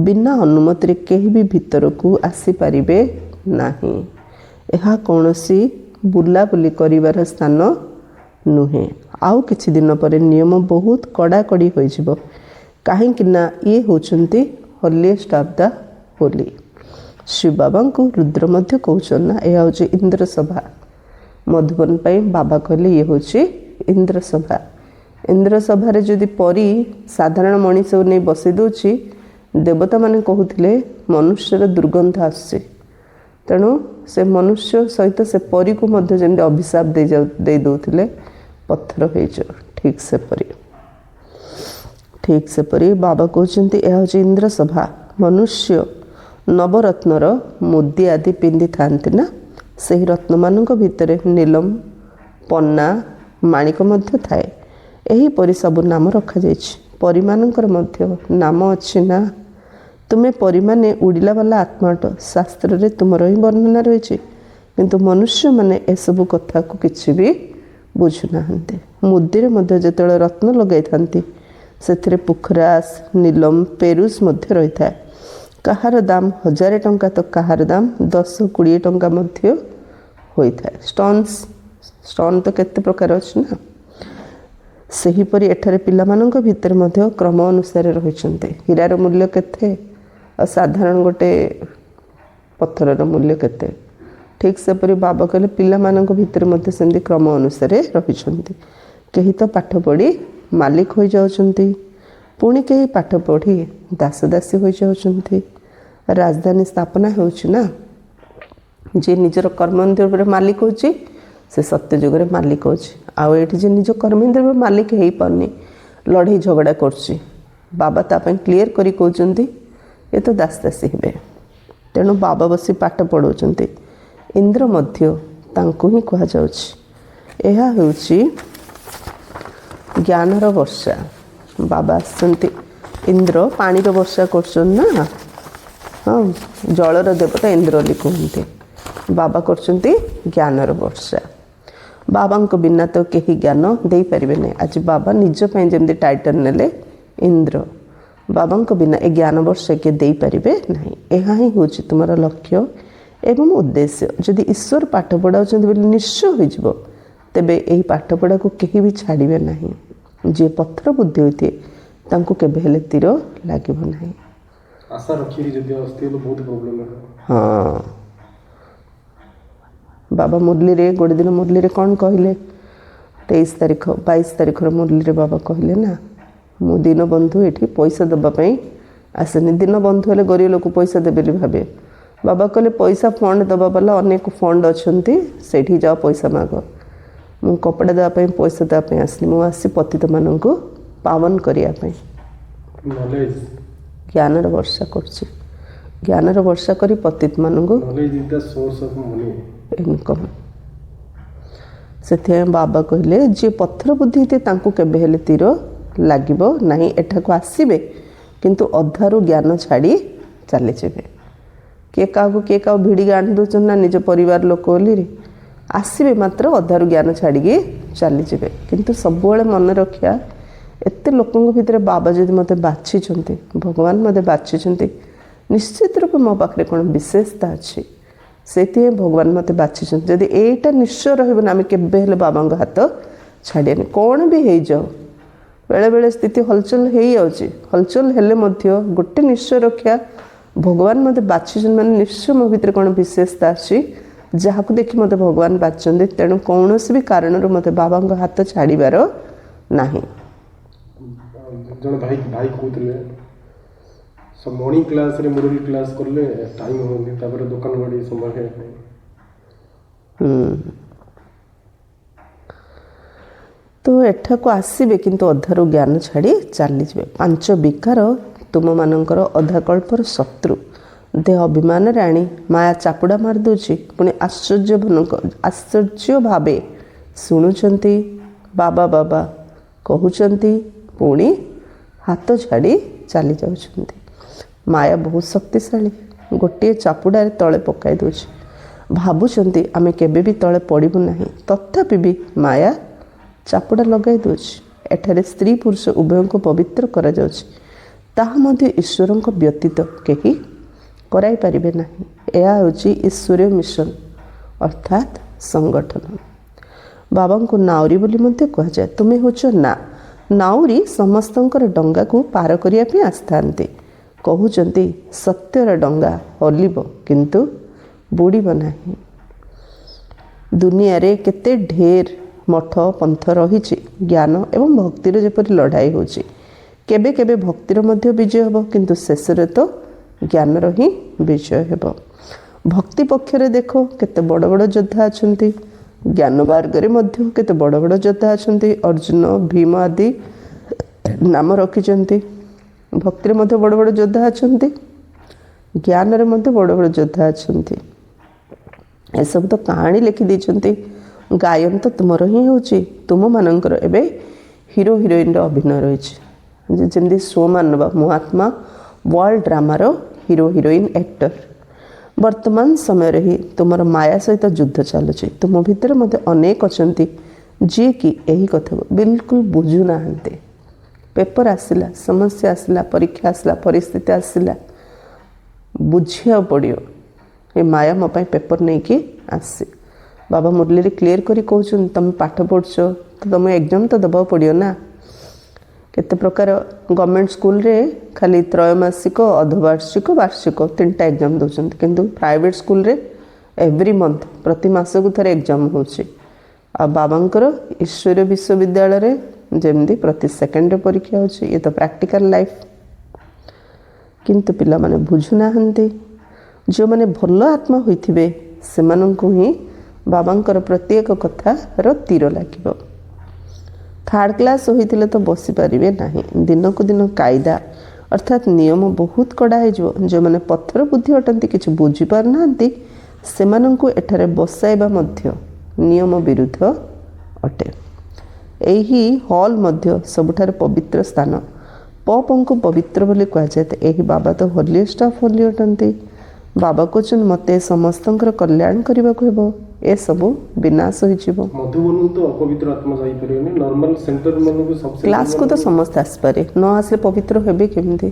ବିନା ଅନୁମତିରେ କେହି ବି ଭିତରକୁ ଆସିପାରିବେ ନାହିଁ। ଏହା କୌଣସି ବୁଲାବୁଲି କରିବାର ସ୍ଥାନ ନୁହେଁ। ଆଉ କିଛି ଦିନ ପରେ ନିୟମ ବହୁତ କଡ଼ାକଡ଼ି ହୋଇଯିବ, କାହିଁକି ନା ଇଏ ହେଉଛନ୍ତି holiest of the holy. Shiva ବାବାଙ୍କୁ ରୁଦ୍ର ମଧ୍ୟ କହୁଛନ୍ତି ନା, ଏହା ହେଉଛି ଇନ୍ଦ୍ର ସଭା। ମଧୁବନ ପାଇଁ ବାବା କହିଲେ ଇଏ ହେଉଛି ଇନ୍ଦ୍ର ସଭା। ଇନ୍ଦ୍ର ସଭାରେ ଯଦି ପରି ସାଧାରଣ ମଣିଷକୁ ନେଇ ବସାଇ ଦେଉଛି, ଦେବତାମାନେ କହୁଥିଲେ ମନୁଷ୍ୟର ଦୁର୍ଗନ୍ଧ ଆସୁଛି, ତେଣୁ ସେ ମନୁଷ୍ୟ ସହିତ ସେ ପରୀକୁ ମଧ୍ୟ ଯେମିତି ଅଭିଶାପ ଦେଇ ଦେଉଥିଲେ, ପଥର ହେଇଯାଉ, ଠିକ୍ ସେପରି ବାବା କହୁଛନ୍ତି ଏହା ହେଉଛି ଇନ୍ଦ୍ର ସଭା। ମନୁଷ୍ୟ ନବରତ୍ନର ମୁଦି ଆଦି ପିନ୍ଧିଥାନ୍ତି ନା, ସେହି ରତ୍ନମାନଙ୍କ ଭିତରେ ନୀଲମ, ପନ୍ନା, ମାଣିକ ମଧ୍ୟ ଥାଏ। ଏହିପରି ସବୁ ନାମ ରଖାଯାଇଛି। ପରୀମାନଙ୍କର ମଧ୍ୟ ନାମ ଅଛି ନା। ତୁମେ ପରୀମାନେ ଉଡ଼ିଲା ବାଲା ଆତ୍ମା ଅଟ, ଶାସ୍ତ୍ରରେ ତୁମର ହିଁ ବର୍ଣ୍ଣନା ରହିଛି, କିନ୍ତୁ ମନୁଷ୍ୟମାନେ ଏସବୁ କଥାକୁ କିଛି ବି ବୁଝୁନାହାନ୍ତି। ମୁଦିରେ ମଧ୍ୟ ଯେତେବେଳେ ରତ୍ନ ଲଗାଇଥାନ୍ତି, ସେଥିରେ ପୁଖରାସ, ନୀଲମ, ପେରୁସ ମଧ୍ୟ ରହିଥାଏ। କାହାର ଦାମ 1000 ଟଙ୍କା ତ କାହାର ଦାମ 10-20 ଟଙ୍କା ମଧ୍ୟ ହୋଇଥାଏ। ଷ୍ଟୋନ୍ ତ କେତେ ପ୍ରକାର ଅଛି ନା। ସେହିପରି ଏଠାରେ ପିଲାମାନଙ୍କ ଭିତରେ ମଧ୍ୟ କ୍ରମ ଅନୁସାରେ ରହିଛନ୍ତି। ହୀରାର ମୂଲ୍ୟ କେତେ ଆଉ ସାଧାରଣ ଗୋଟେ ପଥରର ମୂଲ୍ୟ କେତେ, ଠିକ୍ ସେପରି ବାବା କହିଲେ ପିଲାମାନଙ୍କ ଭିତରେ ମଧ୍ୟ ସେମିତି କ୍ରମ ଅନୁସାରେ ରହିଛନ୍ତି। କେହି ତ ପାଠ ପଢ଼ି ମାଲିକ ହୋଇଯାଉଛନ୍ତି, ପୁଣି କେହି ପାଠ ପଢ଼ି ଦାସଦାସୀ ହୋଇଯାଉଛନ୍ତି। ରାଜଧାନୀ ସ୍ଥାପନା ହେଉଛି ନା, ଯିଏ ନିଜର କର୍ମେନ୍ଦ୍ରିୟ ଉପରେ ମାଲିକ ହେଉଛି ସେ ସତ୍ୟ ଯୁଗରେ ମାଲିକ ହେଉଛି। ଆଉ ଏଇଠି ଯେ ନିଜ କର୍ମେନ୍ଦ୍ରିୟ ଉପରେ ମାଲିକ ହେଇପାରୁନି, ଲଢ଼େଇ ଝଗଡ଼ା କରୁଛି, ବାବା ତା ପାଇଁ କ୍ଲିଅର କରି କହୁଛନ୍ତି ଏ ତ ଦାସଦାସୀ ହେବେ। ତେଣୁ ବାବା ବସି ପାଠ ପଢ଼ାଉଛନ୍ତି। ଇନ୍ଦ୍ର ମଧ୍ୟ ତାଙ୍କୁ ହିଁ କୁହାଯାଉଛି। ଏହା ହେଉଛି ଜ୍ଞାନର ବର୍ଷା। ବାବା ଆସିଛନ୍ତି, ଇନ୍ଦ୍ର ପାଣିର ବର୍ଷା କରୁଛନ୍ତି ନା, ହଁ, ଜଳର ଦେବତା ଇନ୍ଦ୍ର ବୋଲି କୁହନ୍ତି। ବାବା କରୁଛନ୍ତି ଜ୍ଞାନର ବର୍ଷା। ବାବାଙ୍କ ବିନା ତ କେହି ଜ୍ଞାନ ଦେଇପାରିବେ ନାହିଁ। ଆଜି ବାବା ନିଜ ପାଇଁ ଯେମିତି ଟାଇଟଲ ନେଲେ ଇନ୍ଦ୍ର, ବାବାଙ୍କ ବିନା ଏ ଜ୍ଞାନ ବର୍ଷା କିଏ ଦେଇପାରିବେ ନାହିଁ। ଏହା ହିଁ ହେଉଛି ତୁମର ଲକ୍ଷ୍ୟ ଏବଂ ଉଦ୍ଦେଶ୍ୟ। ଯଦି ଈଶ୍ୱର ପାଠ ପଢ଼ାଉଛନ୍ତି ବୋଲି ନିଶ୍ଚୟ ହୋଇଯିବ, ତେବେ ଏହି ପାଠପଢ଼ାକୁ କେହି ବି ଛାଡ଼ିବେ ନାହିଁ। ଯିଏ ପଥର ବୁଦ୍ଧି ହୋଇଥିବେ ତାଙ୍କୁ କେବେ ହେଲେ ତୀର ଲାଗିବ ନାହିଁ। ଆଶା ରଖିକି ଯଦି ଆସିଥିବ ବହୁତ ପ୍ରୋବ୍ଲେମ୍ ହେବ। ହଁ, ବାବା ମୁରଲୀରେ ଗୋଟେ ଦିନ ମୁରଲୀରେ କ'ଣ କହିଲେ, 23 ତାରିଖ 22 ତାରିଖର ମୁରଲୀରେ ବାବା କହିଲେ ନା, ମୁଁ ଦୀନବନ୍ଧୁ ଏଠି ପଇସା ଦେବା ପାଇଁ ଆସେନି। ଦୀନବନ୍ଧୁ ହେଲେ ଗରିବ ଲୋକ ପଇସା ଦେବେ ବୋଲି ଭାବେ। ବାବା କହିଲେ ପଇସା ଫଣ୍ଡ ଦେବା ବାଲା ଅନେକ ଫଣ୍ଡ ଅଛନ୍ତି, ସେଇଠି ଯାଅ ପଇସା ମାଗ। ମୁଁ କପଡ଼ା ଦେବା ପାଇଁ ପଇସା ଦେବା ପାଇଁ ଆସିନି, ମୁଁ ଆସି ପତିତମାନଙ୍କୁ ପାବନ କରିବା ପାଇଁ। ନଲେଜ, ଜ୍ଞାନର ବର୍ଷା କରୁଛି। ଜ୍ଞାନର ବର୍ଷା କରି ପତିତମାନଙ୍କୁ knowledge is the source of money. Income. ସେଥିପାଇଁ ବାବା କହିଲେ ଯିଏ ପଥର ବୁଦ୍ଧି ହେଇଥିବେ ତାଙ୍କୁ କେବେ ହେଲେ ତୀର ଲାଗିବ ନାହିଁ। ଏଠାକୁ ଆସିବେ କିନ୍ତୁ ଅଧାରୁ ଜ୍ଞାନ ଛାଡ଼ି ଚାଲିଯିବେ। କିଏ କାହାକୁ ଭିଡ଼ିକି ଆଣି ଦେଉଛନ୍ତି ନା ନିଜ ପରିବାର ଲୋକ ବୋଲିରେ, ଆସିବେ ମାତ୍ର ଅଧାରୁ ଜ୍ଞାନ ଛାଡ଼ିକି ଚାଲିଯିବେ। କିନ୍ତୁ ସବୁବେଳେ ମନେ ରଖିବା, ଏତେ ଲୋକଙ୍କ ଭିତରେ ବାବା ଯଦି ମୋତେ ବାଛିଛନ୍ତି, ଭଗବାନ ମୋତେ ବାଛିଛନ୍ତି, ନିଶ୍ଚିତ ରୂପେ ମୋ ପାଖରେ କ'ଣ ବିଶେଷତା ଅଛି। ସେଇଥିପାଇଁ ଭଗବାନ ମୋତେ ବାଛିଛନ୍ତି। ଯଦି ଏଇଟା ନିଶ୍ଚୟ ରହିବ ନା, ଆମେ କେବେ ହେଲେ ବାବାଙ୍କ ହାତ ଛାଡ଼ିବାନି। କ'ଣ ବି ହେଇଯାଉ, ବେଳେବେଳେ ସ୍ଥିତି ହଲଚଲ ହେଇଯାଉଛି, ହଲଚଲ ହେଲେ ମଧ୍ୟ ଗୋଟେ ନିଶ୍ଚୟ ରଖିବା, ଭଗବାନ ମୋତେ ବାଛିଛନ୍ତି ମାନେ ନିଶ୍ଚୟ ମୋ ଭିତରେ କ'ଣ ବିଶେଷତା ଅଛି, ଯାହାକୁ ଦେଖି ମୋତେ ଭଗବାନ ବାଛିଛନ୍ତି। ତେଣୁ କୌଣସି ବି କାରଣରୁ ମୋତେ ବାବାଙ୍କ ହାତ ଛାଡ଼ିବାର ନାହିଁ। ଜଣେ ଭାଇ କହୁଥିଲେ ମର୍ଣ୍ଣିଂ କ୍ଲାସ୍ରେ ମୁରଲି କ୍ଲାସ୍ କଲେ ଟାଇମ୍ ହେଉନି, ତାପରେ ଦୋକାନ ବାଡ଼ି ସମ୍ଭାଳିବା ପାଇଁ। ତ ଏଠାକୁ ଆସିବେ କିନ୍ତୁ ଅଧାରୁ ଜ୍ଞାନ ଛାଡ଼ି ଚାଲିଯିବେ। 5 ବିକାର ତୁମମାନଙ୍କର ଅଧାକଳ୍ପର ଶତ୍ରୁ। ଦେହ ଅଭିମାନରେ ଆଣି ମାୟା ଚାପୁଡ଼ା ମାରିଦେଉଛି। ପୁଣି ଆଶ୍ଚର୍ଯ୍ୟ ଭାବେ ଶୁଣୁଛନ୍ତି, ବାବା ବାବା କହୁଛନ୍ତି, ପୁଣି ହାତ ଛାଡ଼ି ଚାଲି ଯାଉଛନ୍ତି। ମାୟା ବହୁତ ଶକ୍ତିଶାଳୀ, ଗୋଟିଏ ଚାପୁଡ଼ାରେ ତଳେ ପକାଇ ଦେଉଛି। ଭାବୁଛନ୍ତି ଆମେ କେବେ ବି ତଳେ ପଡ଼ିବୁ ନାହିଁ, ତଥାପି ବି ମାୟା ଚାପୁଡ଼ା ଲଗାଇ ଦେଉଛି। ଏଠାରେ ସ୍ତ୍ରୀ ପୁରୁଷ ଉଭୟଙ୍କୁ ପବିତ୍ର କରାଯାଉଛି। ତାହା ମଧ୍ୟ ଈଶ୍ୱରଙ୍କ ବ୍ୟତୀତ କେହି କରାଇ ପାରିବେ ନାହିଁ। ଏହା ହେଉଛି ଈଶ୍ୱରୀୟ ମିଶନ ଅର୍ଥାତ୍ ସଂଗଠନ। ବାବାଙ୍କୁ ନାଉରୀ ବୋଲି ମଧ୍ୟ କୁହାଯାଏ। ତୁମେ ହେଉଛ ନାଉରୀ ସମସ୍ତଙ୍କର ଡଙ୍ଗାକୁ ପାର କରିବା ପାଇଁ ଆସିଥାନ୍ତି। କହୁଛନ୍ତି ସତ୍ୟର ଡଙ୍ଗା ହଲିବ କିନ୍ତୁ ବୁଡ଼ିବ ନାହିଁ। ଦୁନିଆରେ କେତେ ଢେର ମଠ ପନ୍ଥ ରହିଛି। ଜ୍ଞାନ ଏବଂ ଭକ୍ତିର ଯେପରି ଲଢ଼ାଇ ହେଉଛି, କେବେ କେବେ ଭକ୍ତିର ମଧ୍ୟ ବିଜୟ ହେବ, କିନ୍ତୁ ଶେଷରେ ତ ଜ୍ଞାନର ହିଁ ବିଜୟ ହେବ। ଭକ୍ତି ପକ୍ଷରେ ଦେଖ କେତେ ବଡ଼ ବଡ଼ ଯୋଦ୍ଧା ଅଛନ୍ତି। ଜ୍ଞାନ ମାର୍ଗରେ ମଧ୍ୟ କେତେ ବଡ଼ ବଡ଼ ଯୋଦ୍ଧା ଅଛନ୍ତି। ଅର୍ଜୁନ, ଭୀମ ଆଦି ନାମ ରଖିଛନ୍ତି। ଭକ୍ତିରେ ମଧ୍ୟ ବଡ଼ ବଡ଼ ଯୋଦ୍ଧା ଅଛନ୍ତି, ଜ୍ଞାନରେ ମଧ୍ୟ ବଡ଼ ବଡ଼ ଯୋଦ୍ଧା ଅଛନ୍ତି। ଏସବୁ ତ କାହାଣୀ ଲେଖିଦେଇଛନ୍ତି। ଗାୟନ ତ ତୁମର ହିଁ ହେଉଛି। ତୁମମାନଙ୍କର ଏବେ ହିରୋ ହିରୋଇନ୍ର ଅଭିନୟ ରହିଛି। ଯେମିତି ସୋମାନବ ମହାତ୍ମା ୱାର୍ଲଡ ଡ୍ରାମାର ହିରୋ ହିରୋଇନ୍ ଆକ୍ଟର। ବର୍ତ୍ତମାନ ସମୟରେ ହିଁ ତୁମର ମାୟା ସହିତ ଯୁଦ୍ଧ ଚାଲୁଛି। ତୁମ ଭିତରେ ମଧ୍ୟ ଅନେକ ଅଛନ୍ତି ଯିଏକି ଏହି କଥାକୁ ବିଲକୁଲ ବୁଝୁନାହାନ୍ତି। ପେପର ଆସିଲା, ସମସ୍ୟା ଆସିଲା, ପରୀକ୍ଷା ଆସିଲା, ପରିସ୍ଥିତି ଆସିଲା, ବୁଝିବାକୁ ପଡ଼ିବ ଏ ମାୟା ମୋ ପାଇଁ ପେପର ନେଇକି ଆସି। ବାବା ମୁରଲୀରେ କ୍ଲିୟର କରି କହୁଛନ୍ତି, ତୁମେ ପାଠ ପଢ଼ୁଛ ତ ତୁମେ ଏକ୍ଜାମ୍ ତ ଦେବାକୁ ପଡ଼ିବ ନା। କେତେ ପ୍ରକାର ଗଭର୍ଣ୍ଣମେଣ୍ଟ ସ୍କୁଲରେ ଖାଲି ତ୍ରୟମାସିକ, ଅର୍ଦ୍ଧବାର୍ଷିକ, ବାର୍ଷିକ 3ଟା ଏକ୍ଜାମ୍ ଦେଉଛନ୍ତି, କିନ୍ତୁ ପ୍ରାଇଭେଟ୍ ସ୍କୁଲରେ ଏଭ୍ରି ମନ୍ଥ ପ୍ରତି ମାସକୁ ଥରେ ଏକ୍ଜାମ୍ ହେଉଛି। ଆଉ ବାବାଙ୍କର ଈଶ୍ୱରୀୟ ବିଶ୍ୱବିଦ୍ୟାଳୟରେ ଯେମିତି ପ୍ରତି ସେକେଣ୍ଡରେ ପରୀକ୍ଷା ହେଉଛି। ଇଏ ତ ପ୍ରାକ୍ଟିକାଲ ଲାଇଫ୍। କିନ୍ତୁ ପିଲାମାନେ ବୁଝୁନାହାନ୍ତି। ଯେଉଁମାନେ ଭଲ ଆତ୍ମା ହୋଇଥିବେ ସେମାନଙ୍କୁ ହିଁ ବାବାଙ୍କର ପ୍ରତ୍ୟେକ କଥାର ତୀର ଲାଗିବ। 3rd କ୍ଲାସ୍ ହୋଇଥିଲେ ତ ବସିପାରିବେ ନାହିଁ। ଦିନକୁ ଦିନ କାଇଦା ଅର୍ଥାତ୍ ନିୟମ ବହୁତ କଡ଼ା ହୋଇଯିବ। ଯେଉଁମାନେ ପଥର ବୁଦ୍ଧି ଅଟନ୍ତି, କିଛି ବୁଝିପାରୁନାହାନ୍ତି, ସେମାନଙ୍କୁ ଏଠାରେ ବସାଇବା ମଧ୍ୟ ନିୟମ ବିରୁଦ୍ଧ ଅଟେ। ଏହି ହଲ୍ ମଧ୍ୟ ସବୁଠାରୁ ପବିତ୍ର ସ୍ଥାନ। ପଙ୍କୁ ପବିତ୍ର ବୋଲି କୁହାଯାଏ। ଏହି ବାବା ତ ହୋଲିଏଷ୍ଟ ଅଫ୍ ହୋଲି ଅଟନ୍ତି। ବାବା କହୁଛନ୍ତି ମୋତେ ସମସ୍ତଙ୍କର କଲ୍ୟାଣ କରିବାକୁ ହେବ, ଏସବୁ ବିନାଶ ହୋଇଯିବ। ମଧୁବନକୁ ତ ଅପବିତ୍ର ଆତ୍ମା ଯାଇପାରିବନି, ନର୍ମାଲ ସେଣ୍ଟର ମାନଙ୍କୁ କ୍ଲାସ୍କୁ ତ ସମସ୍ତେ ଆସିପାରେ, ନ ଆସିଲେ ପବିତ୍ର ହେବେ କେମିତି?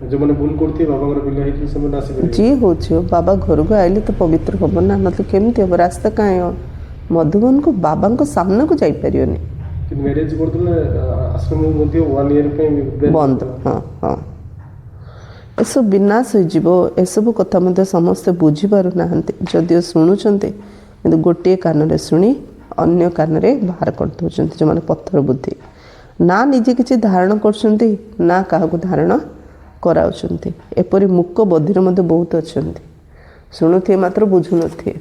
ଯେଉଁମାନେ ଭୁଲ କରୁଥିବେ ବାବାଙ୍କର ପିଲା ହେଇଥିବେ ସେମାନେ ଆସିପାରିବେ। ଯିଏ ହେଉଛି ବାବା ଘରକୁ ଆଇଲେ ତ ପବିତ୍ର ହେବ ନା, ନହେଲେ କେମିତି ହେବ? ରାସ୍ତା କାହିଁ ହେବ? ମଧୁବନକୁ ବାବାଙ୍କ ସାମ୍ନାକୁ ଯାଇପାରିବନି। କିନ୍ତୁ ମ୍ୟାରେଜ୍ କରିଦେଲେ ଆଶ୍ରମ ମଧ୍ୟ 1 ଇୟର ପାଇଁ ବନ୍ଦ। ହଁ, ଏସବୁ ବିନାଶ ହୋଇଯିବ। ଏସବୁ କଥା ମଧ୍ୟ ସମସ୍ତେ ବୁଝିପାରୁନାହାନ୍ତି। ଯଦିଓ ଶୁଣୁଛନ୍ତି, କିନ୍ତୁ ଗୋଟିଏ କାନରେ ଶୁଣି ଅନ୍ୟ କାନରେ ବାହାର କରିଦେଉଛନ୍ତି। ଯେଉଁମାନେ ପଥର ବୁଦ୍ଧି, ନା ନିଜେ କିଛି ଧାରଣ କରୁଛନ୍ତି, ନା କାହାକୁ ଧାରଣ କରାଉଛନ୍ତି। ଏପରି ମୂକ ବଧିର ମଧ୍ୟ ବହୁତ ଅଛନ୍ତି। ଶୁଣୁଥିବେ ମାତ୍ର ବୁଝୁନଥିବେ,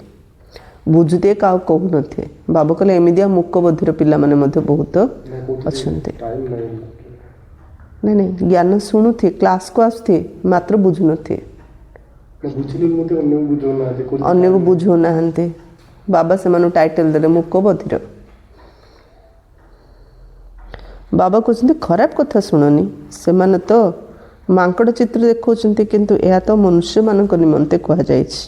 ବୁଝୁଥିବେ କାହାକୁ କହୁନଥିବେ। ବାବା କହିଲେ ଏମିତିଆ ମୂକ ବଧିର ପିଲାମାନେ ମଧ୍ୟ ବହୁତ ଅଛନ୍ତି। ନାଇଁ ଜ୍ଞାନ ଶୁଣୁଥିବେ, କ୍ଲାସ୍କୁ ଆସୁଥିବେ, ମାତ୍ର ବୁଝୁନଥିବେ, ଅନ୍ୟକୁ ବୁଝଉନାହାନ୍ତି। ବାବା ସେମାନଙ୍କୁ ଟାଇଟଲ ଦେଲେ ମୂକ ବଧିର। ବାବା କହୁଛନ୍ତି ଖରାପ କଥା ଶୁଣନି, ସେମାନେ ତ ମାଙ୍କଡ଼ ଚିତ୍ର ଦେଖାଉଛନ୍ତି, କିନ୍ତୁ ଏହା ତ ମନୁଷ୍ୟମାନଙ୍କ ନିମନ୍ତେ କୁହାଯାଇଛି।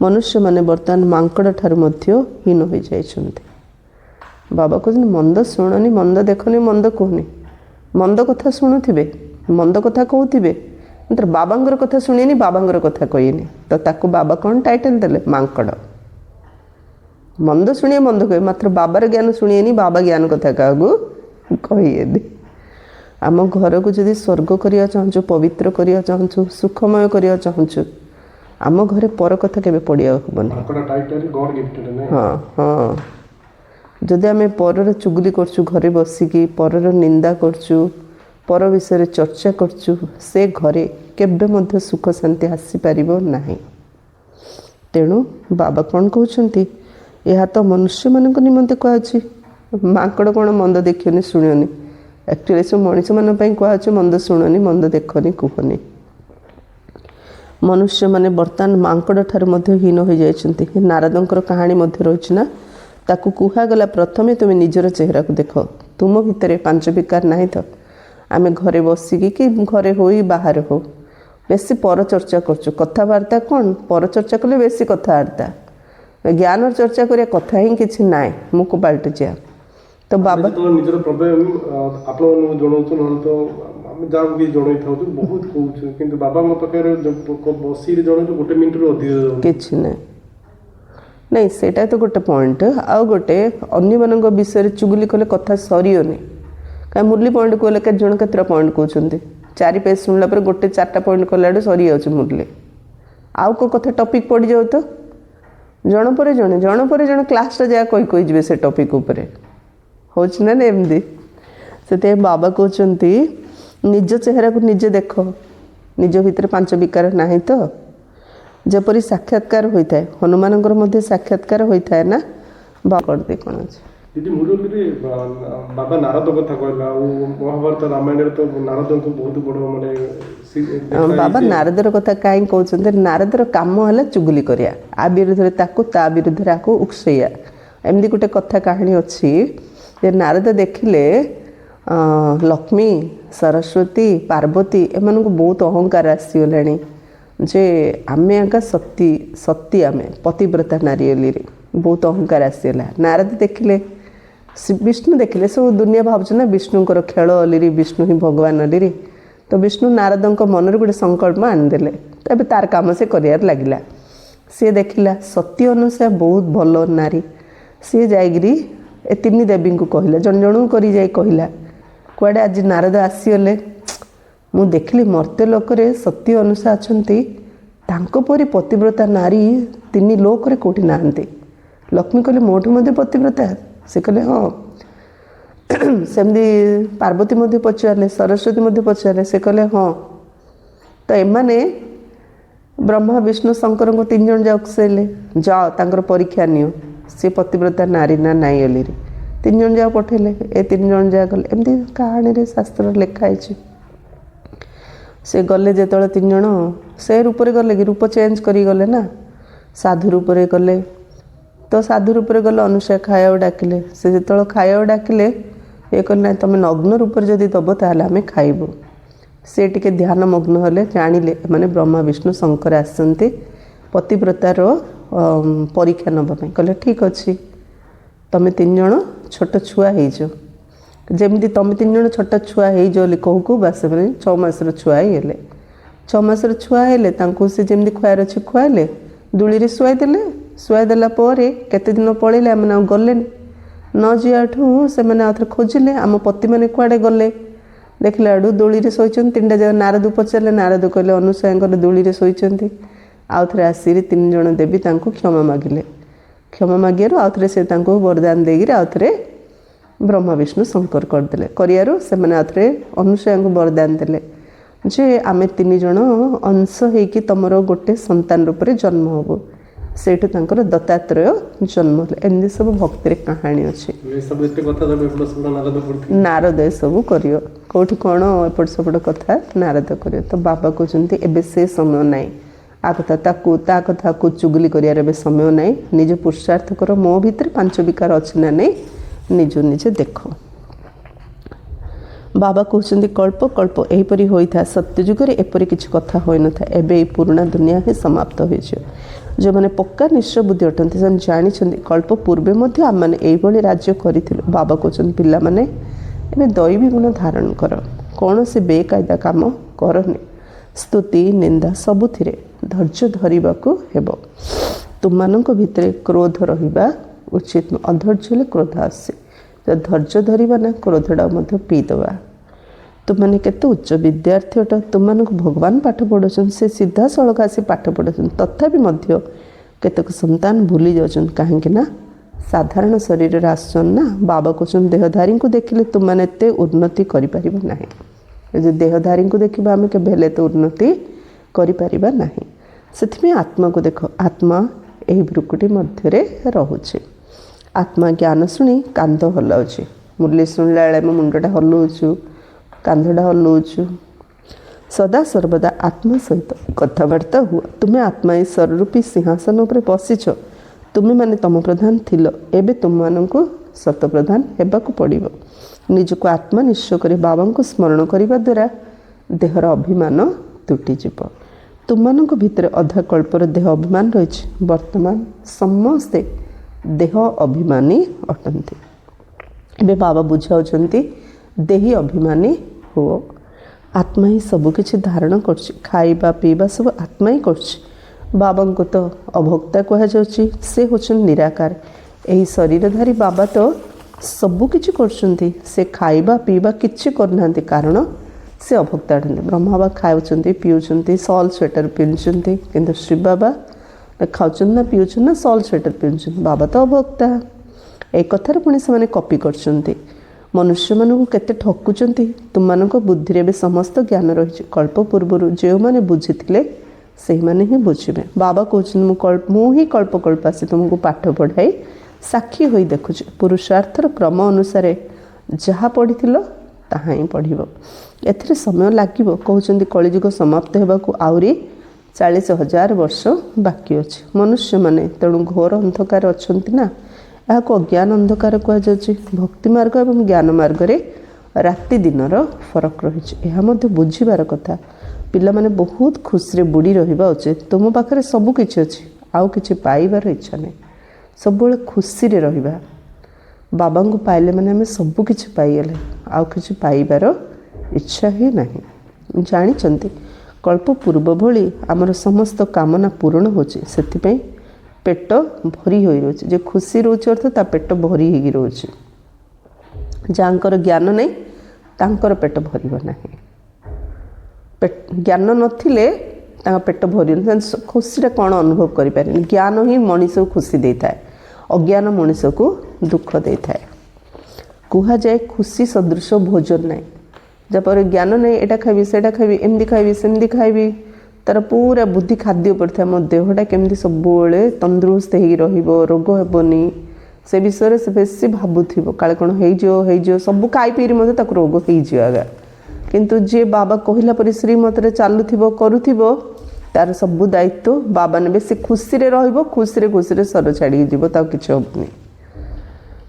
ମନୁଷ୍ୟମାନେ ବର୍ତ୍ତମାନ ମାଙ୍କଡ଼ ଠାରୁ ମଧ୍ୟ ହୀନ ହୋଇଯାଇଛନ୍ତି। ବାବା କହୁଛନ୍ତି ମନ୍ଦ ଶୁଣନି, ମନ୍ଦ ଦେଖନି, ମନ୍ଦ କୁହନି। ମନ୍ଦ କଥା ଶୁଣୁଥିବେ, ମନ୍ଦ କଥା କହୁଥିବେ, ମାତ୍ର ବାବାଙ୍କର କଥା ଶୁଣିନି, ବାବାଙ୍କର କଥା କହିନି, ତ ତାକୁ ବାବା କ'ଣ ଟାଇଟଲ୍ ଦେଲେ? ମାଙ୍କଡ଼। ମନ୍ଦ ଶୁଣିଏ, ମନ୍ଦ କହେ, ମାତ୍ର ବାବାର ଜ୍ଞାନ ଶୁଣିଏନି, ବାବା ଜ୍ଞାନ କଥା କାହାକୁ କହିଏନି। ଆମ ଘରକୁ ଯଦି ସ୍ୱର୍ଗ କରିବା ଚାହୁଁଛୁ, ପବିତ୍ର କରିବା ଚାହୁଁଛୁ, ସୁଖମୟ କରିବା ଚାହୁଁଛୁ, ଆମ ଘରେ ପର କଥା କେବେ ପଡ଼ିବାକୁ ହେବନି। ହଁ ହଁ, ଯଦି ଆମେ ପରର ଚୁଗୁଲି କରୁଛୁ, ଘରେ ବସିକି ପରର ନିନ୍ଦା କରୁଛୁ, ପର ବିଷୟରେ ଚର୍ଚ୍ଚା କରୁଛୁ, ସେ ଘରେ କେବେ ମଧ୍ୟ ସୁଖ ଶାନ୍ତି ଆସିପାରିବ ନାହିଁ। ତେଣୁ ବାବା କ'ଣ କହୁଛନ୍ତି? ଏହା ତ ମନୁଷ୍ୟମାନଙ୍କ ନିମନ୍ତେ କୁହାଯାଉଛି। ମାଙ୍କଡ଼ କ'ଣ ମନ୍ଦ ଦେଖିବନି, ଶୁଣିବନି? ଆକ୍ଚୁଆଲି ସବୁ ମଣିଷମାନଙ୍କ ପାଇଁ କୁହାଯାଉଛି ମନ୍ଦ ଶୁଣନି, ମନ୍ଦ ଦେଖନି, କୁହନି। ମନୁଷ୍ୟମାନେ ବର୍ତ୍ତମାନ ମାଙ୍କଡ଼ ଠାରୁ ମଧ୍ୟ ହୀନ ହୋଇଯାଇଛନ୍ତି। ନାରଦଙ୍କର କାହାଣୀ ମଧ୍ୟ ରହିଛି ନା, ତାକୁ କୁହାଗଲା ପ୍ରଥମେ ତୁମେ ନିଜର ଚେହେରାକୁ ଦେଖ, ତୁମ ଭିତରେ 5 ବିକାର ନାହିଁ ତ? ଆମେ ଘରେ ବସିକି କି ଘରେ ହୋଇ ବାହାରେ ହଉ ବେଶୀ ପରଚର୍ଚ୍ଚା କରୁଛୁ। କଥାବାର୍ତ୍ତା କ'ଣ? ପରଚର୍ଚ୍ଚା କଲେ ବେଶୀ କଥାବାର୍ତ୍ତା, ଜ୍ଞାନର ଚର୍ଚ୍ଚା କରିବା କଥା ହିଁ କିଛି ନାହିଁ, ମୁକ ପାଲଟିଯିବା। ତ ବାବା ନିଜର ପ୍ରୋବ୍ଲେମ୍ ଆପଣମାନଙ୍କୁ ଜଣାଉଛୁ, ନହେଲେ ତ ଆମେ ଯାହାକୁ ବି ଜଣାଇଥାଉଛୁ, ବହୁତ କହୁଛୁ, କିନ୍ତୁ ବାବାଙ୍କ ପାଖରେ ବସିକି ଜଣାଉଛୁ 1 ମିନିଟ୍ରୁ ଅଧିକ କିଛି ନାହିଁ। ନାଇଁ, ସେଇଟା ତ ଗୋଟେ ପଏଣ୍ଟ। ଆଉ ଗୋଟେ, ଅନ୍ୟମାନଙ୍କ ବିଷୟରେ ଚୁଗୁଲି କଲେ କଥା ସରିବନି। କାରଣ ମୁରଲି ପଏଣ୍ଟ କହିଲେ କେତେ ଜଣ କେତେଟା ପଏଣ୍ଟ କହୁଛନ୍ତି? 4 ପେଜ୍ ଶୁଣିଲା ପରେ 1-4ଟା ପଏଣ୍ଟ କଲାଠୁ ସରିଯାଉଛି ମୁରଲି। ଆଉ କେଉଁ କଥା ଟପିକ୍ ପଡ଼ିଯାଉ ତ ଜଣ ପରେ ଜଣେ କ୍ଲାସ୍ଟା ଯାହା କହିଯିବେ ସେ ଟପିକ୍ ଉପରେ। ହେଉଛି ନା ଏମିତି? ସେଥିପାଇଁ ବାବା କହୁଛନ୍ତି ନିଜ ଚେହେରାକୁ ନିଜେ ଦେଖ, ନିଜ ଭିତରେ 5 ବିକାର ନାହିଁ ତ? ଯେପରି ସାକ୍ଷାତକାର ହୋଇଥାଏ, ହନୁମାନଙ୍କର ମଧ୍ୟ ସାକ୍ଷାତକାର ହୋଇଥାଏ ନା। ବାବା କରିଦେଇ କ'ଣ ଅଛି? ଦିଦି ମୁରଲୀରେ ବାବା ନାରଦ କଥା କହିଲା, ଆଉ ମହାଭାରତ ରାମାୟଣରେ ତ ନାରଦଙ୍କୁ ବହୁତ ବଡ଼ ମାନେ ବାବା ନାରଦର କଥା କାହିଁକି କହୁଛନ୍ତି? ନାରଦର କାମ ହେଲା ଚୁଗୁଲି କରିବା, ଆ ବିରୁଦ୍ଧରେ ତାକୁ, ତା ବିରୁଦ୍ଧରେ ଆକୁ ଉକସେଇବା। ଏମିତି ଗୋଟେ କଥା କାହାଣୀ ଅଛି ଯେ ନାରଦ ଦେଖିଲେ ଲକ୍ଷ୍ମୀ, ସରସ୍ୱତୀ, ପାର୍ବତୀ ଏମାନଙ୍କୁ ବହୁତ ଅହଙ୍କାର ଆସିଗଲାଣି ଯେ ଆମେ ଆକା ସତୀ ଆମେ ପତିବ୍ରତା ନାରୀ ଅଲିରେ ବହୁତ ଅହଙ୍କାର ଆସିଗଲା। ନାରଦ ଦେଖିଲେ, ବିଷ୍ଣୁ ଦେଖିଲେ, ସବୁ ଦୁନିଆ ଭାବୁଛୁ ନା ବିଷ୍ଣୁଙ୍କର ଖେଳ ଅଲିରି, ବିଷ୍ଣୁ ହିଁ ଭଗବାନ ଅଲିରି। ତ ବିଷ୍ଣୁ ନାରଦଙ୍କ ମନରେ ଗୋଟେ ସଂକଳ୍ପ ଆଣିଦେଲେ। ତ ଏବେ ତାର କାମ ସେ କରିବାରେ ଲାଗିଲା। ସିଏ ଦେଖିଲା ସତୀ ଅନୁସୟା ବହୁତ ଭଲ ନାରୀ, ସିଏ ଯାଇକିରି ଏ 3 ଦେବୀଙ୍କୁ କହିଲା, ଜଣକୁ କରି ଯାଇ କହିଲା, କୁଆଡ଼େ ଆଜି ନାରଦ ଆସିଗଲେ, ମୁଁ ଦେଖିଲି ମର୍ତ୍ତ୍ୟ ଲୋକରେ ସତୀ ଅନୁସୟା ଅଛନ୍ତି, ତାଙ୍କ ପରି ପତିବ୍ରତା ନାରୀ 3 ଲୋକରେ କେଉଁଠି ନାହାନ୍ତି। ଲକ୍ଷ୍ମୀ କହିଲେ ମୋଠୁ ମଧ୍ୟ ପତିବ୍ରତା? ସେ କହିଲେ ହଁ। ସେମିତି ପାର୍ବତୀ ମଧ୍ୟ ପଚାରିଲେ, ସରସ୍ୱତୀ ମଧ୍ୟ ପଚାରିଲେ, ସେ କହିଲେ ହଁ। ତ ଏମାନେ ବ୍ରହ୍ମା, ବିଷ୍ଣୁ, ଶଙ୍କରଙ୍କୁ 3 ଜଣ ଯାକ ଉକସେଇଲେ, ଯାଅ ତାଙ୍କର ପରୀକ୍ଷା ନିଅ, ସେ ପତିବ୍ରତା ନାରୀ ନା ନାଇଁ ଅଲିରି। 3 ଜଣ ଯାକ ପଠେଇଲେ, ଏ 3 ଜଣ ଯାକ ଗଲେ। ଏମିତି କାହାଣୀରେ ଶାସ୍ତ୍ରରେ ଲେଖା ହେଇଛି। ସେ ଗଲେ ଯେତେବେଳେ 3 ଜଣ ସେ ରୂପରେ ଗଲେ କି, ରୂପ ଚେଞ୍ଜ କରିକି ଗଲେ ନା, ସାଧୁ ରୂପରେ ଗଲେ। ତ ସାଧୁ ରୂପରେ ଗଲେ ଅନୁସୟା ଖାଇବାକୁ ଡାକିଲେ। ସେ ଯେତେବେଳେ ଖାଇବାକୁ ଡାକିଲେ, ଏ କହିଲେ ନାଇଁ ତୁମେ ନଗ୍ନ ରୂପରେ ଯଦି ଦେବ ତାହେଲେ ଆମେ ଖାଇବୁ। ସେ ଟିକେ ଧ୍ୟାନ ମଗ୍ନ ହେଲେ, ଜାଣିଲେ ଏମାନେ ବ୍ରହ୍ମା, ବିଷ୍ଣୁ, ଶଙ୍କର ଆସିଛନ୍ତି ପତିବ୍ରତାର ପରୀକ୍ଷା ନେବା ପାଇଁ। କହିଲେ ଠିକ୍ ଅଛି, ତୁମେ 3 ଜଣ ଛୋଟ ଛୁଆ ହେଇଯାଅ, ଯେମିତି ତୁମେ 3 ଜଣ ଛୋଟ ଛୁଆ ହେଇଯାଅ ବୋଲି କହୁ ବାସ ସେମାନେ 6 ମାସର ଛୁଆ ହେଇଗଲେ। 6 ମାସର ଛୁଆ ହେଲେ ତାଙ୍କୁ ସେ ଯେମିତି ଖୁଆଇବାର ଅଛି ଖୁଆଇଲେ, ଦୋଳିରେ ଶୁଆଇ ଦେଲା ପରେ କେତେ ଦିନ ପଳେଇଲେ, ଆମେ ଆଉ ଗଲେନି। ନ ଯିବାଠୁ ସେମାନେ ଆଉଥରେ ଖୋଜିଲେ ଆମ ପତିମାନେ କୁଆଡ଼େ ଗଲେ। ଦେଖିଲା ବେଳୁ ଦୋଳିରେ ଶୋଇଛନ୍ତି 3ଟା ଯାକ। ନାରଦ ପଚାରିଲେ, ନାରଦ କହିଲେ ଅନୁସୟାଙ୍କର ଦୋଳିରେ ଶୋଇଛନ୍ତି। ଆଉଥରେ ଆସିକି 3 ଜଣ ଦେବୀ ତାଙ୍କୁ କ୍ଷମା ମାଗିଲେ। କ୍ଷମା ମାଗିବାରୁ ଆଉଥରେ ସେ ତାଙ୍କୁ ବରଦାନ ଦେଇକିରି ଆଉଥରେ ବ୍ରହ୍ମା, ବିଷ୍ଣୁ, ଶଙ୍କର କରିଦେଲେ। କରିବାରୁ ସେମାନେ ଆଉଥରେ ଅନୁସୟାଙ୍କୁ ବରଦାନ ଦେଲେ ଯେ ଆମେ 3 ଜଣ ଅଂଶ ହେଇକି ତୁମର ଗୋଟେ ସନ୍ତାନ ରୂପରେ ଜନ୍ମ ହେବୁ। ସେଇଠୁ ତାଙ୍କର ଦତ୍ତାତ୍ରେୟ ଜନ୍ମ ହେଲେ। ଏମିତି ସବୁ ଭକ୍ତିରେ କାହାଣୀ ଅଛି। ନାରଦ ଏସବୁ କରିବ, କେଉଁଠି କ'ଣ ଏପଟ ସେପଟ କଥା ନାରଦ କରିବ। ତ ବାବା କହୁଛନ୍ତି ଏବେ ସେ ସମୟ ନାହିଁ, ଆ କଥା ତାକୁ, ତା କଥାକୁ ଚୁଗୁଲି କରିବାର ଏବେ ସମୟ ନାହିଁ। ନିଜ ପୁରୁଷାର୍ଥ କର। ମୋ ଭିତରେ 5 ବିକାର ଅଛି ନା ନାହିଁ ନିଜେ ଦେଖ। ବାବା କହୁଛନ୍ତି କଳ୍ପ କଳ୍ପ ଏହିପରି ହୋଇଥାଏ, ସତ୍ୟ ଯୁଗରେ ଏପରି କିଛି କଥା ହୋଇନଥାଏ। ଏବେ ଏହି ପୁରୁଣା ଦୁନିଆ ହିଁ ସମାପ୍ତ ହୋଇଯିବ। ଯେଉଁମାନେ ପକ୍କା ନିଶ୍ଚୟ ବୁଦ୍ଧି ଅଟନ୍ତି ସେମାନେ ଜାଣିଛନ୍ତି କଳ୍ପ ପୂର୍ବେ ମଧ୍ୟ ଆମମାନେ ଏଇଭଳି ରାଜ୍ୟ କରିଥିଲୁ। ବାବା କହୁଛନ୍ତି ପିଲାମାନେ ଏବେ ଦୈବୀ ଗୁଣ ଧାରଣ କର, କୌଣସି ବେକାୟଦା କାମ କରନି। ସ୍ତୁତି ନିନ୍ଦା ସବୁଥିରେ ଧୈର୍ଯ୍ୟ ଧରିବାକୁ ହେବ। ତୁମମାନଙ୍କ ଭିତରେ କ୍ରୋଧ ରହିବା ଉଚିତ ନୁହେଁ। ଅଧୈର୍ଯ୍ୟ ହେଲେ କ୍ରୋଧ ଆସେ। ଯଦି ଧୈର୍ଯ୍ୟ ଧରିବା ନା କ୍ରୋଧଟା ମଧ୍ୟ ପିଇଦେବା। ତୁମମାନେ କେତେ ଉଚ୍ଚ ବିଦ୍ୟାର୍ଥୀ ଅଟ। ତୁମମାନଙ୍କୁ ଭଗବାନ ପାଠ ପଢ଼ାଉଛନ୍ତି, ସେ ସିଧାସଳଖ ଆସି ପାଠ ପଢ଼ାଉଛନ୍ତି। ତଥାପି ମଧ୍ୟ କେତେକ ସନ୍ତାନ ଭୁଲି ଯାଉଛନ୍ତି, କାହିଁକି ନା ସାଧାରଣ ଶରୀରରେ ଆସୁଛନ୍ତି ନା। ବାବା କହୁଛନ୍ତି ଦେହଧାରୀଙ୍କୁ ଦେଖିଲେ ତୁମମାନେ ଏତେ ଉନ୍ନତି କରିପାରିବ ନାହିଁ। ଯଦି ଦେହଧାରୀଙ୍କୁ ଦେଖିବା ଆମେ କେବେ ହେଲେ ଏତେ ଉନ୍ନତି କରିପାରିବା ନାହିଁ। ସେଥିପାଇଁ ଆତ୍ମାକୁ ଦେଖ, ଆତ୍ମା ଏହି ଭୃକୁଟି ମଧ୍ୟରେ ରହୁଛି। ଆତ୍ମା ଜ୍ଞାନ ଶୁଣି କାନ୍ଧ ହଲାଉଛି। ମୁରଲି ଶୁଣିଲା ବେଳେ ଆମେ ମୁଣ୍ଡଟା ହଲଉଛୁ, କାନ୍ଧଟା ହଲଉଛୁ। ସଦା ସର୍ବଦା ଆତ୍ମା ସହିତ କଥାବାର୍ତ୍ତା ହୁଅ। ତୁମେ ଆତ୍ମା ଈଶ୍ୱର ରୂପୀ ସିଂହାସନ ଉପରେ ବସିଛ। ତୁମେମାନେ ତମ ପ୍ରଧାନ ଥିଲ, ଏବେ ତୁମମାନଙ୍କୁ ସତପ୍ରଧାନ ହେବାକୁ ପଡ଼ିବ। ନିଜକୁ ଆତ୍ମା ନିଶ୍ଚୟ କରି ବାବାଙ୍କୁ ସ୍ମରଣ କରିବା ଦ୍ୱାରା ଦେହର ଅଭିମାନ ତୁଟିଯିବ। ତୁମମାନଙ୍କ ଭିତରେ ଅଧା କଳ୍ପର ଦେହ ଅଭିମାନ ରହିଛି। ବର୍ତ୍ତମାନ ସମସ୍ତେ ଦେହ ଅଭିମାନୀ ଅଟନ୍ତି। ଏବେ ବାବା ବୁଝାଉଛନ୍ତି ଦେହୀ ଅଭିମାନୀ ହୁଅ। ଆତ୍ମା ହିଁ ସବୁକିଛି ଧାରଣ କରୁଛି। ଖାଇବା ପିଇବା ସବୁ ଆତ୍ମା ହିଁ କରୁଛି। ବାବାଙ୍କୁ ତ ଅଭୋକ୍ତା କୁହାଯାଉଛି, ସେ ହେଉଛନ୍ତି ନିରାକାର। ଏହି ଶରୀରଧାରୀ ବାବା ତ ସବୁକିଛି କରୁଛନ୍ତି, ସେ ଖାଇବା ପିଇବା କିଛି କରୁନାହାନ୍ତି, କାରଣ ସେ ଅଭୋକ୍ତା ଅଟନ୍ତି। ବ୍ରହ୍ମା ବାବା ଖାଉଛନ୍ତି ପିଉଛନ୍ତି, ସଲ୍ ସ୍ୱେଟର ପିନ୍ଧୁଛନ୍ତି, କିନ୍ତୁ ଶିବ ବାବା ଖାଉଛନ୍ତି ନା ପିଉଛନ୍ତି ନା ସଲ୍ ସ୍ୱେଟର ପିନ୍ଧୁଛନ୍ତି। ବାବା ତ ଅଭୋକ୍ତା। এই କଥାରେ ପୁଣି ସେମାନେ କପି କରୁଛନ୍ତି। ମନୁଷ୍ୟମାନଙ୍କୁ କେତେ ଠକୁଛନ୍ତି। ତୁମମାନଙ୍କ ବୁଦ୍ଧିରେ ଏବେ ସମସ୍ତ ଜ୍ଞାନ ରହିଛି। କଳ୍ପ ପୂର୍ବରୁ ଯେଉଁମାନେ ବୁଝିଥିଲେ ସେହିମାନେ ହିଁ ବୁଝିବେ। ବାବା କହୁଛନ୍ତି ମୁଁ ହିଁ କଳ୍ପ କଳ୍ପ ଆସି ତୁମକୁ ପାଠ ପଢ଼ାଇ ସାକ୍ଷୀ ହୋଇ ଦେଖୁଛି। ପୁରୁଷାର୍ଥର କ୍ରମ ଅନୁସାରେ ଯାହା ପଢ଼ିଥିଲ ତାହା ହିଁ ପଢ଼ିବ। ଏଥିରେ ସମୟ ଲାଗିବ। କହୁଛନ୍ତି କଳିଯୁଗ ସମାପ୍ତ ହେବାକୁ ଆହୁରି 40,000 ବର୍ଷ ବାକି ଅଛି। ମନୁଷ୍ୟମାନେ ତେଣୁ ଘୋର ଅନ୍ଧକାର ଅଛନ୍ତି ନା। ଏହାକୁ ଅଜ୍ଞାନ ଅନ୍ଧକାର କୁହାଯାଉଛି। ଭକ୍ତି ମାର୍ଗ ଏବଂ ଜ୍ଞାନ ମାର୍ଗରେ ରାତି ଦିନର ଫରକ ରହିଛି। ଏହା ମଧ୍ୟ ବୁଝିବାର କଥା। ପିଲାମାନେ ବହୁତ ଖୁସିରେ ବୁଡ଼ି ରହିବା ଉଚିତ। ତୁମ ପାଖରେ ସବୁ କିଛି ଅଛି, ଆଉ କିଛି ପାଇବାର ଇଚ୍ଛା ନାହିଁ। ସବୁବେଳେ ଖୁସିରେ ରହିବା। ବାବାଙ୍କୁ ପାଇଲେ ମାନେ ଆମେ ସବୁ କିଛି ପାଇଗଲେ, ଆଉ କିଛି ପାଇବାର ଇଚ୍ଛା ହିଁ ନାହିଁ। ଜାଣିଛନ୍ତି କଳ୍ପ ପୂର୍ବ ଭଳି ଆମର ସମସ୍ତ କାମନା ପୂରଣ ହେଉଛି। ସେଥିପାଇଁ ପେଟ ଭରି ହୋଇ ରହୁଛି। ଯେ ଖୁସି ରହୁଛି ଅର୍ଥ ତା ପେଟ ଭରି ହେଇକି ରହୁଛି। ଯାହାଙ୍କର ଜ୍ଞାନ ନାହିଁ ତାଙ୍କର ପେଟ ଭରିବ ନାହିଁ। ଜ୍ଞାନ ନଥିଲେ ତାଙ୍କ ପେଟ ଭରିବ ନାହିଁ। ଖୁସିରେ କ'ଣ ଅନୁଭବ କରିପାରିବେନି। ଜ୍ଞାନ ହିଁ ମଣିଷକୁ ଖୁସି ଦେଇଥାଏ, ଅଜ୍ଞାନ ମଣିଷକୁ ଦୁଃଖ ଦେଇଥାଏ। କୁହାଯାଏ ଖୁସି ସଦୃଶ ଭୋଜନ ନାହିଁ। ଯାହାପରେ ଜ୍ଞାନ ନାହିଁ, ଏଇଟା ଖାଇବି ସେଇଟା ଖାଇବି, ଏମିତି ଖାଇବି ସେମିତି ଖାଇବି, ତାର ପୁରା ବୁଦ୍ଧି ଖାଦ୍ୟ ଉପରେ ଥାଏ। ମୋ ଦେହଟା କେମିତି ସବୁବେଳେ ତନ୍ଦୁରୁସ୍ତ ହେଇକି ରହିବ, ରୋଗ ହେବନି, ସେ ବିଷୟରେ ସେ ବେଶୀ ଭାବୁଥିବ। କାଳେ କ'ଣ ହେଇଯିବ, ସବୁ ଖାଇ ପିଇରେ ମଧ୍ୟ ତାକୁ ରୋଗ ହେଇଯିବ ଆଗା। କିନ୍ତୁ ଯିଏ ବାବା କହିଲା ପରି ଶ୍ରୀମତରେ ଚାଲୁଥିବ, କରୁଥିବ, ତାର ସବୁ ଦାୟିତ୍ୱ ବାବା ନେବେ। ସେ ଖୁସିରେ ରହିବ, ଖୁସିରେ ଶର ଛାଡ଼ିକି ଯିବ, ତାକୁ କିଛି ହେବନି।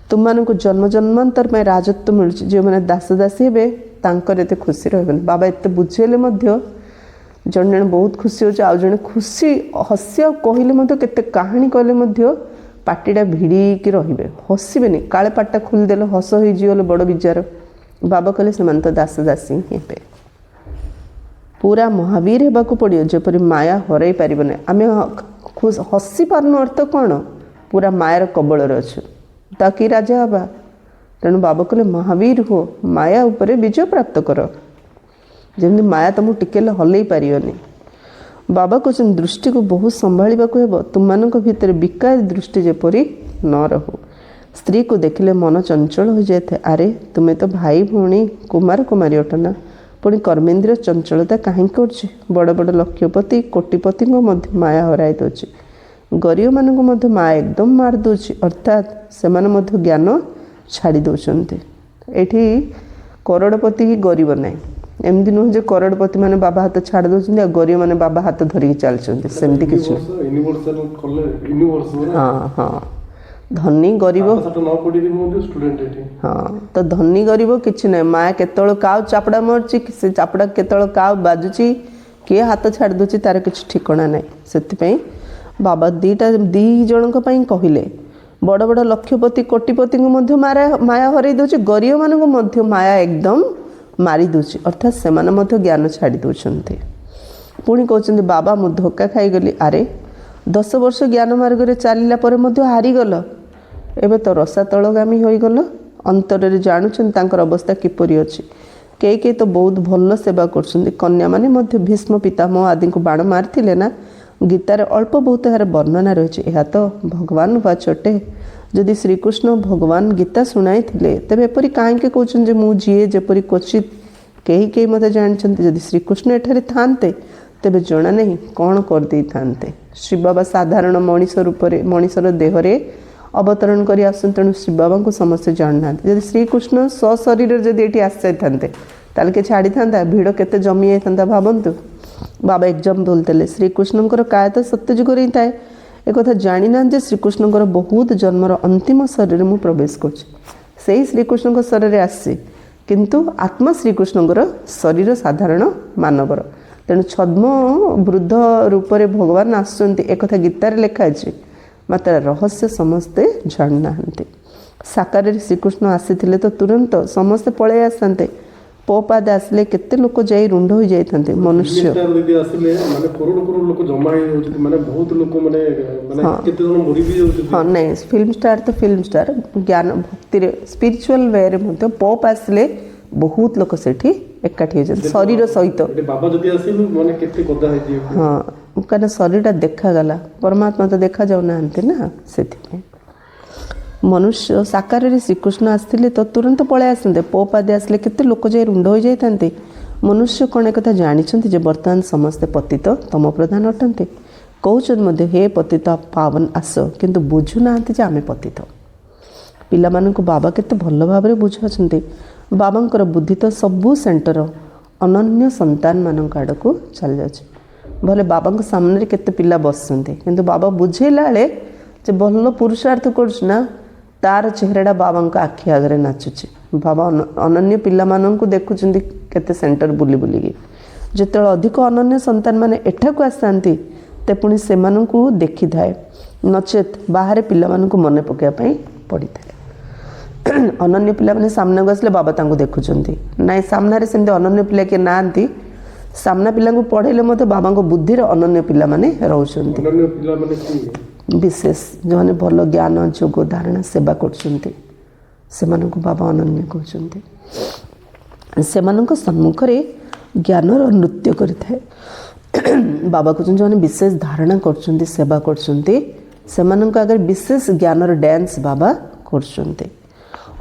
ତୁମମାନଙ୍କୁ ଜନ୍ମ ଜନ୍ମାନ୍ତର ପାଇଁ ରାଜତ୍ୱ ମିଳୁଛି। ଯେଉଁମାନେ ଦାସ ଦାସୀ ହେବେ ତାଙ୍କର ଏତେ ଖୁସି ରହିବନି। ବାବା ଏତେ ବୁଝେଇଲେ ମଧ୍ୟ ଜଣେ ଜଣେ ବହୁତ ଖୁସି ହେଉଛି, ଆଉ ଜଣେ ଖୁସି ହସି ଆଉ କହିଲେ ମଧ୍ୟ କେତେ କାହାଣୀ କହିଲେ ମଧ୍ୟ ପାଟିଟା ଭିଡ଼ିକି ରହିବେ, ହସିବେନି। କାଳେ ପାଟିଟା ଖୋଲିଦେଲେ ହସ ହେଇଯିବଲେ ବଡ଼ ବିଜାର। ବାବା କହିଲେ ସେମାନେ ତ ଦାସ ଦାସୀ ହେବେ। ପୁରା ମହାବୀର ହେବାକୁ ପଡ଼ିବ, ଯେପରି ମାୟା ହରାଇ ପାରିବ ନାହିଁ। ଆମେ ହସି ପାରୁନୁ ଅର୍ଥ କ'ଣ? ପୁରା ମାୟାର କବଳରେ ଅଛୁ। ତା କି ରାଜା ହେବା? ତେଣୁ ବାବା କହିଲେ ମହାବୀର ହୁଅ, ମାୟା ଉପରେ ବିଜୟ ପ୍ରାପ୍ତ କର, ଯେମିତି ମାୟା ତୁମକୁ ଟିକେ ହେଲେ ହଲେଇ ପାରିବନି। ବାବା କହୁଛନ୍ତି ଦୃଷ୍ଟିକୁ ବହୁତ ସମ୍ଭାଳିବାକୁ ହେବ। ତୁମମାନଙ୍କ ଭିତରେ ବିକାରୀ ଦୃଷ୍ଟି ଯେପରି ନ ରହୁ। ସ୍ତ୍ରୀକୁ ଦେଖିଲେ ମନ ଚଞ୍ଚଳ ହୋଇଯାଇଥାଏ। ଆରେ ତୁମେ ତ ଭାଇ ଭଉଣୀ କୁମାର କୁମାରୀ ଅଟ ନା, ପୁଣି କର୍ମେନ୍ଦ୍ରିୟ ଚଞ୍ଚଳତା କାହିଁକି କରୁଛି? ବଡ଼ ବଡ଼ ଲକ୍ଷପତି କୋଟିପତିଙ୍କ ମଧ୍ୟ ମାୟା ହରାଇ ଦେଉଛି। ଗରିବମାନଙ୍କୁ ମଧ୍ୟ ମାୟା ଏକଦମ ମାରି ଦେଉଛି, ଅର୍ଥାତ୍ ସେମାନେ ମଧ୍ୟ ଜ୍ଞାନ ଛାଡ଼ି ଦେଉଛନ୍ତି। ଏଠି କରୋଡ଼ପତି ହିଁ ଗରିବ ନାହିଁ। ଏମିତି ନୁହେଁ ଯେ କରୋଡ଼ପତି ମାନେ ବାବା ହାତ ଛାଡ଼ି ଦେଉଛନ୍ତି ଆଉ ଗରିବ ମାନେ ବାବା ହାତ ଧରିକି ଚାଲିଛନ୍ତି, ସେମିତି କିଛି। ହଁ ହଁ। ଧନୀ ଗରିବ ପାଠ ନ ପଢ଼ିକି ମଧ୍ୟ ଷ୍ଟୁଡେଣ୍ଟ ଏଠି। ହଁ ତ ଧନୀ ଗରିବ କିଛି ନାହିଁ। ମାଆ କେତେବେଳେ କାଉ ଚାପଡ଼ା ମାରୁଛି, ସେ ଚାପଡ଼ା କେତେବେଳେ କାଉ ବାଜୁଛି, କିଏ ହାତ ଛାଡ଼ି ଦେଉଛି, ତାର କିଛି ଠିକଣା ନାହିଁ। ସେଥିପାଇଁ ବାବା ଦୁଇ ଜଣଙ୍କ ପାଇଁ କହିଲେ, ବଡ଼ ବଡ଼ ଲକ୍ଷପତି କୋଟିପତିଙ୍କୁ ମଧ୍ୟ ମାୟା ହରାଇ ଦେଉଛି, ଗରିବମାନଙ୍କୁ ମଧ୍ୟ ମାୟା ଏକଦମ ମାରି ଦେଉଛି, ଅର୍ଥାତ୍ ସେମାନେ ମଧ୍ୟ ଜ୍ଞାନ ଛାଡ଼ି ଦେଉଛନ୍ତି। ପୁଣି କହୁଛନ୍ତି ବାବା ମୁଁ ଧୋକା ଖାଇଗଲି। ଆରେ 10 ବର୍ଷ ଜ୍ଞାନ ମାର୍ଗରେ ଚାଲିଲା ପରେ ମଧ୍ୟ ହାରିଗଲ, ଏବେ ତ ରସାତଳଗାମୀ ହୋଇଗଲ। ଅନ୍ତରରେ ଜାଣୁଛନ୍ତି ତାଙ୍କର ଅବସ୍ଥା କିପରି ଅଛି। କେହି କେହି ତ ବହୁତ ଭଲ ସେବା କରୁଛନ୍ତି। କନ୍ୟାମାନେ ମଧ୍ୟ ଭୀଷ୍ମ ପିତାମହ ଆଦିଙ୍କୁ ବାଣ ମାରିଥିଲେ ନା। ଗୀତାରେ ଅଳ୍ପ ବହୁତ ଏହାର ବର୍ଣ୍ଣନା ରହିଛି। ଏହା ତ ଭଗବାନ ବାଚ ଅଟେ। ଯଦି ଶ୍ରୀକୃଷ୍ଣ ଭଗବାନ ଗୀତା ଶୁଣାଇଥିଲେ, ତେବେ ଏପରି କାହିଁକି କହୁଛନ୍ତି ଯେ ମୁଁ ଯିଏ ଯେପରି କ୍ୱଚିତ୍। କେହି କେହି ମଧ୍ୟ ଜାଣିଛନ୍ତି ଯଦି ଶ୍ରୀକୃଷ୍ଣ ଏଠାରେ ଥାନ୍ତେ, ତେବେ ଜଣା ନାହିଁ କ'ଣ କରିଦେଇଥାନ୍ତେ। ଶ୍ରୀ ବାବା ସାଧାରଣ ମଣିଷ ରୂପରେ ମଣିଷର ଦେହରେ ଅବତରଣ କରି ଆସୁଛନ୍ତି, ତେଣୁ ଶ୍ରୀ ବାବାଙ୍କୁ ସମସ୍ତେ ଜାଣିନାହାନ୍ତି। ଯଦି ଶ୍ରୀକୃଷ୍ଣ ସଶରୀରରେ ଯଦି ଏଠି ଆସିଯାଇଥାନ୍ତେ, ତାହେଲେ କିଏ ଛାଡ଼ିଥାନ୍ତା? ଭିଡ଼ କେତେ ଜମି ଯାଇଥାନ୍ତା ଭାବନ୍ତୁ। ବାବା ଏକ୍ଜାମ୍ପଲ୍ ଦେଲେ, ଶ୍ରୀକୃଷ୍ଣଙ୍କର କାୟ ତ ସତ୍ୟଯୁଗରେ ହିଁ ଥାଏ। ଏକଥା ଜାଣିନାହାନ୍ତି ଯେ ଶ୍ରୀକୃଷ୍ଣଙ୍କର ବହୁତ ଜନ୍ମର ଅନ୍ତିମ ଶରୀରରେ ମୁଁ ପ୍ରବେଶ କରୁଛି। ସେହି ଶ୍ରୀକୃଷ୍ଣଙ୍କ ଶରୀରରେ ଆସିଛି, କିନ୍ତୁ ଆତ୍ମା ଶ୍ରୀକୃଷ୍ଣଙ୍କର ଶରୀର ସାଧାରଣ ମାନବର। ତେଣୁ ଛଦ୍ମ ବୃଦ୍ଧ ରୂପରେ ଭଗବାନ ଆସୁଛନ୍ତି, ଏକଥା ଗୀତାରେ ଲେଖା ଅଛି। ମାତ୍ର ରହସ୍ୟ ସମସ୍ତେ ଜାଣିନାହାନ୍ତି। ସାକାରରେ ଶ୍ରୀକୃଷ୍ଣ ଆସିଥିଲେ ତ ତୁରନ୍ତ ସମସ୍ତେ ପଳାଇ ଆସିଥାନ୍ତେ। ପୋପାଦ ଆସିଲେ କେତେ ଲୋକ ଯାଇ ରୁଣ୍ଡ ହୋଇଯାଇଥାନ୍ତେ। ମନୁଷ୍ୟ ଯଦି ଆସିଲେ ମାନେ କରୋଡ଼ କରୋଡ଼ ଲୋକ ଜମା ହେଇଯାଉଛନ୍ତି, ମାନେ ବହୁତ ଲୋକ ମାନେ କେତେ ଜଣ ମରି ବି ଯାଉଛନ୍ତି। ହଁ ନାଇଁ, ଫିଲ୍ମ ଷ୍ଟାର ତ ଫିଲ୍ମ ଷ୍ଟାର, ଜ୍ଞାନ ଭକ୍ତିରେ ସ୍ପିରିଚୁଆଲ ୱେରେ ମଧ୍ୟ ପୋପ ଆସିଲେ ବହୁତ ଲୋକ ସେଠି ଏକାଠି ହେଇଛନ୍ତି ଶରୀର ସହିତ। ବାବା ଯଦି ଆସିବେ ମାନେ କେତେ ଗଦା ହେଇଯିବ। ହଁ, କାରଣ ଶରୀରଟା ଦେଖାଗଲା, ପରମାତ୍ମା ତ ଦେଖାଯାଉନାହାନ୍ତି ନା, ସେଥିପାଇଁ। ମନୁଷ୍ୟ ସାକାରରେ ଶ୍ରୀକୃଷ୍ଣ ଆସିଥିଲେ ତ ତୁରନ୍ତ ପଳାଇ ଆସନ୍ତେ। ପୋପ ଆଦି ଆସିଲେ କେତେ ଲୋକ ଯାଇ ରୁଣ୍ଡ ହୋଇଯାଇଥାନ୍ତେ। ମନୁଷ୍ୟ କ'ଣ ଏକଥା ଜାଣିଛନ୍ତି ଯେ ବର୍ତ୍ତମାନ ସମସ୍ତେ ପତିତ ତମ ପ୍ରଧାନ ଅଟନ୍ତି। କହୁଛନ୍ତି ମଧ୍ୟ ହେ ପତିତ ପାବନ ଆସ, କିନ୍ତୁ ବୁଝୁନାହାନ୍ତି ଯେ ଆମେ ପତିତ। ପିଲାମାନଙ୍କୁ ବାବା କେତେ ଭଲ ଭାବରେ ବୁଝାଉଛନ୍ତି। ବାବାଙ୍କର ବୁଦ୍ଧି ତ ସବୁ ସେଣ୍ଟର ଅନନ୍ୟ ସନ୍ତାନମାନଙ୍କ ଆଡ଼କୁ ଚାଲିଯାଉଛି। ଭଲେ ବାବାଙ୍କ ସାମ୍ନାରେ କେତେ ପିଲା ବସୁଛନ୍ତି, କିନ୍ତୁ ବାବା ବୁଝେଇଲା ବେଳେ ଯେ ଭଲ ପୁରୁଷାର୍ଥ କରୁଛୁ ନା, ତାର ଚେହେରାଟା ବାବାଙ୍କ ଆଖି ଆଗରେ ନାଚୁଛି। ବାବା ଅନନ୍ୟ ପିଲାମାନଙ୍କୁ ଦେଖୁଛନ୍ତି କେତେ ସେଣ୍ଟର ବୁଲି ବୁଲିକି। ଯେତେବେଳେ ଅଧିକ ଅନନ୍ୟ ସନ୍ତାନମାନେ ଏଠାକୁ ଆସିଥାନ୍ତି, ତେ ପୁଣି ସେମାନଙ୍କୁ ଦେଖିଥାଏ, ନଚେତ୍ ବାହାରେ ପିଲାମାନଙ୍କୁ ମନେ ପକାଇବା ପାଇଁ ପଡ଼ିଥାଏ। ଅନନ୍ୟ ପିଲାମାନେ ସାମ୍ନାକୁ ଆସିଲେ ବାବା ତାଙ୍କୁ ଦେଖୁଛନ୍ତି। ନାଇଁ, ସାମ୍ନାରେ ସେମିତି ଅନନ୍ୟ ପିଲା କିଏ ନାହାନ୍ତି। ସାମ୍ନା ପିଲାଙ୍କୁ ପଢ଼େଇଲେ ମଧ୍ୟ ବାବାଙ୍କ ବୁଦ୍ଧିରେ ଅନନ୍ୟ ପିଲାମାନେ ରହୁଛନ୍ତି। ବିଶେଷ ଯେଉଁମାନେ ଭଲ ଜ୍ଞାନ ଯୋଗ ଧାରଣା ସେବା କରୁଛନ୍ତି, ସେମାନଙ୍କୁ ବାବା ଅନନ୍ୟ କହୁଛନ୍ତି। ସେମାନଙ୍କ ସମ୍ମୁଖରେ ଜ୍ଞାନର ନୃତ୍ୟ କରିଥାଏ। ବାବା କହୁଛନ୍ତି ଯେଉଁମାନେ ବିଶେଷ ଧାରଣା କରୁଛନ୍ତି, ସେବା କରୁଛନ୍ତି, ସେମାନଙ୍କ ଆଗରେ ବିଶେଷ ଜ୍ଞାନର ଡ୍ୟାନ୍ସ ବାବା କରୁଛନ୍ତି।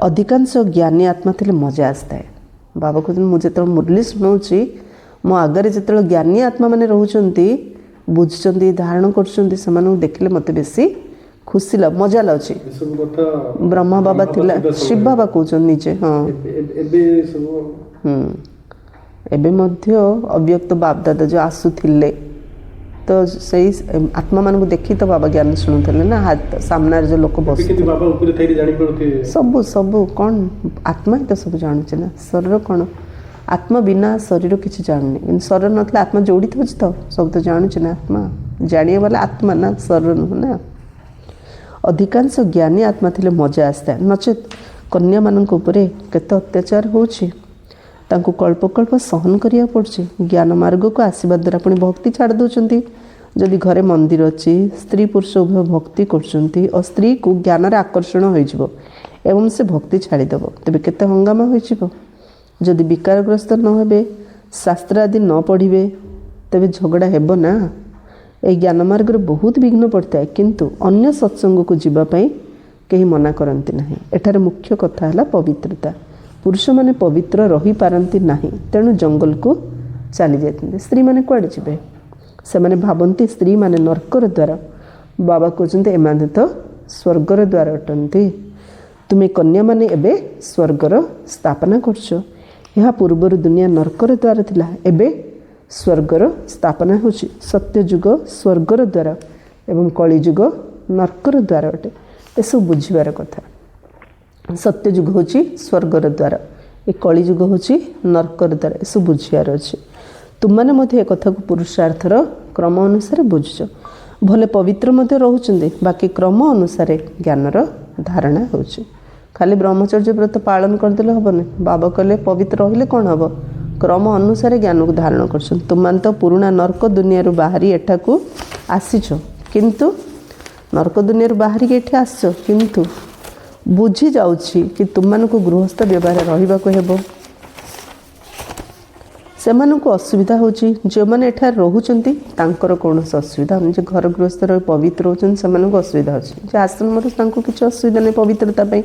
ଅଧିକାଂଶ ଜ୍ଞାନୀ ଆତ୍ମା ଥିଲେ ମଜା ଆସିଥାଏ। ବାବା କହୁଛନ୍ତି ମୁଁ ଯେତେବେଳେ ମୁରଲି ଶୁଣାଉଛି, ମୋ ଆଗରେ ଯେତେବେଳେ ଜ୍ଞାନୀ ଆତ୍ମାମାନେ ରହୁଛନ୍ତି, ବୁଝୁଛନ୍ତି, ଧାରଣ କରୁଛନ୍ତି, ସେମାନଙ୍କୁ ଦେଖିଲେ ମୋତେ ବେଶୀ ଖୁସି ମଜା ଲାଗୁଛି। ବ୍ରହ୍ମା ବାବା ଥିଲା, ଶିବ ବାବା କହୁଛନ୍ତି ନିଜେ। ହଁ, ଏବେ ମଧ୍ୟ ଅବ୍ୟକ୍ତ ବାପଦାଦା ଯେଉଁ ଆସୁଥିଲେ, ତ ସେଇ ଆତ୍ମାମାନଙ୍କୁ ଦେଖି ତ ବାବା ଜ୍ଞାନ ଶୁଣୁଥିଲେ ନା। ସାମ୍ନାରେ ଯେଉଁ ଲୋକ ବସୁଥିଲେ ସବୁ କ'ଣ ଆତ୍ମା ହିଁ ତ ସବୁ ଜାଣୁଛି ନା। ଶରୀର କ'ଣ, ଆତ୍ମା ବିନା ଶରୀର କିଛି ଜାଣୁନି, କିନ୍ତୁ ଶରୀର ନଥିଲେ ଆତ୍ମା ଯୋଉଠି ଥାଉଛି ତ ସବୁ ତ ଜାଣୁଛି ନା। ଆତ୍ମା ଜାଣିବା ବାଲା ଆତ୍ମା ନା, ଶରୀର ନୁହେଁ ନା। ଅଧିକାଂଶ ଜ୍ଞାନୀ ଆତ୍ମା ଥିଲେ ମଜା ଆସିଥାଏ, ନଚେତ୍ କନ୍ୟାମାନଙ୍କ ଉପରେ କେତେ ଅତ୍ୟାଚାର ହେଉଛି। ତାଙ୍କୁ କଳ୍ପ କଳ୍ପ ସହନ କରିବାକୁ ପଡ଼ୁଛି। ଜ୍ଞାନ ମାର୍ଗକୁ ଆସିବା ଦ୍ୱାରା ପୁଣି ଭକ୍ତି ଛାଡ଼ି ଦେଉଛନ୍ତି। ଯଦି ଘରେ ମନ୍ଦିର ଅଛି, ସ୍ତ୍ରୀ ପୁରୁଷ ଉଭୟ ଭକ୍ତି କରୁଛନ୍ତି ଓ ସ୍ତ୍ରୀକୁ ଜ୍ଞାନରେ ଆକର୍ଷଣ ହୋଇଯିବ ଏବଂ ସେ ଭକ୍ତି ଛାଡ଼ିଦେବ, ତେବେ କେତେ ହଙ୍ଗାମା ହୋଇଯିବ। ଯଦି ବିକାରଗ୍ରସ୍ତ ନ ହେବେ, ଶାସ୍ତ୍ର ଆଦି ନ ପଢ଼ିବେ, ତେବେ ଝଗଡ଼ା ହେବ ନା। ଏହି ଜ୍ଞାନ ମାର୍ଗରେ ବହୁତ ବିଘ୍ନ ପଡ଼ିଥାଏ, କିନ୍ତୁ ଅନ୍ୟ ସତ୍ସଙ୍ଗକୁ ଯିବା ପାଇଁ କେହି ମନା କରନ୍ତି ନାହିଁ। ଏଠାରେ ମୁଖ୍ୟ କଥା ହେଲା ପବିତ୍ରତା। ପୁରୁଷମାନେ ପବିତ୍ର ରହିପାରନ୍ତି ନାହିଁ, ତେଣୁ ଜଙ୍ଗଲକୁ ଚାଲିଯାଇଥାନ୍ତି। ସ୍ତ୍ରୀମାନେ କୁଆଡ଼େ ଯିବେ? ସେମାନେ ଭାବନ୍ତି ସ୍ତ୍ରୀମାନେ ନର୍କର ଦ୍ୱାର। ବାବା କହୁଛନ୍ତି ଏମାନେ ତ ସ୍ୱର୍ଗର ଦ୍ୱାର ଅଟନ୍ତି। ତୁମେ କନ୍ୟାମାନେ ଏବେ ସ୍ୱର୍ଗର ସ୍ଥାପନା କରୁଛ। ଏହା ପୂର୍ବରୁ ଦୁନିଆ ନର୍କର ଦ୍ୱାର ଥିଲା, ଏବେ ସ୍ୱର୍ଗର ସ୍ଥାପନା ହେଉଛି। ସତ୍ୟଯୁଗ ସ୍ୱର୍ଗର ଦ୍ୱାର ଏବଂ କଳିଯୁଗ ନର୍କର ଦ୍ୱାର ଅଟେ। ଏସବୁ ବୁଝିବାର କଥା। ସତ୍ୟ ଯୁଗ ହେଉଛି ସ୍ୱର୍ଗର ଦ୍ୱାର, ଏ କଳି ଯୁଗ ହେଉଛି ନର୍କର ଦ୍ୱାର। ଏସବୁ ବୁଝିବାର ଅଛି। ତୁମମାନେ ମଧ୍ୟ ଏ କଥାକୁ ପୁରୁଷାର୍ଥର କ୍ରମ ଅନୁସାରେ ବୁଝୁଛ। ଭଲେ ପବିତ୍ର ମଧ୍ୟ ରହୁଛନ୍ତି, ବାକି କ୍ରମ ଅନୁସାରେ ଜ୍ଞାନର ଧାରଣା ହେଉଛି। ଖାଲି ବ୍ରହ୍ମଚର୍ଯ୍ୟ ବ୍ରତ ପାଳନ କରିଦେଲେ ହେବନି। ବାବା କହିଲେ ପବିତ୍ର ରହିଲେ କ'ଣ ହେବ? କ୍ରମ ଅନୁସାରେ ଜ୍ଞାନକୁ ଧାରଣ କରୁଛନ୍ତି। ତୁମମାନେ ତ ପୁରୁଣା ନର୍କ ଦୁନିଆରୁ ବାହାରି ଏଠାକୁ ଆସିଛ, କିନ୍ତୁ ନର୍କ ଦୁନିଆରୁ ବାହାରିକି ଏଠି ଆସିଛ, କିନ୍ତୁ ବୁଝି ଯାଉଛି କି ତୁମମାନଙ୍କୁ ଗୃହସ୍ଥ ବ୍ୟବହାର ରହିବାକୁ ହେବ। ସେମାନଙ୍କୁ ଅସୁବିଧା ହେଉଛି, ଯେଉଁମାନେ ଏଠାରେ ରହୁଛନ୍ତି ତାଙ୍କର କୌଣସି ଅସୁବିଧା ହେଉନି। ଯେ ଘର ଗୃହସ୍ଥ ରହି ପବିତ୍ର ହେଉଛନ୍ତି ସେମାନଙ୍କୁ ଅସୁବିଧା ହେଉଛି। ଯେ ଆଶ୍ରମରେ ତାଙ୍କୁ କିଛି ଅସୁବିଧା ନାହିଁ ପବିତ୍ରତା ପାଇଁ।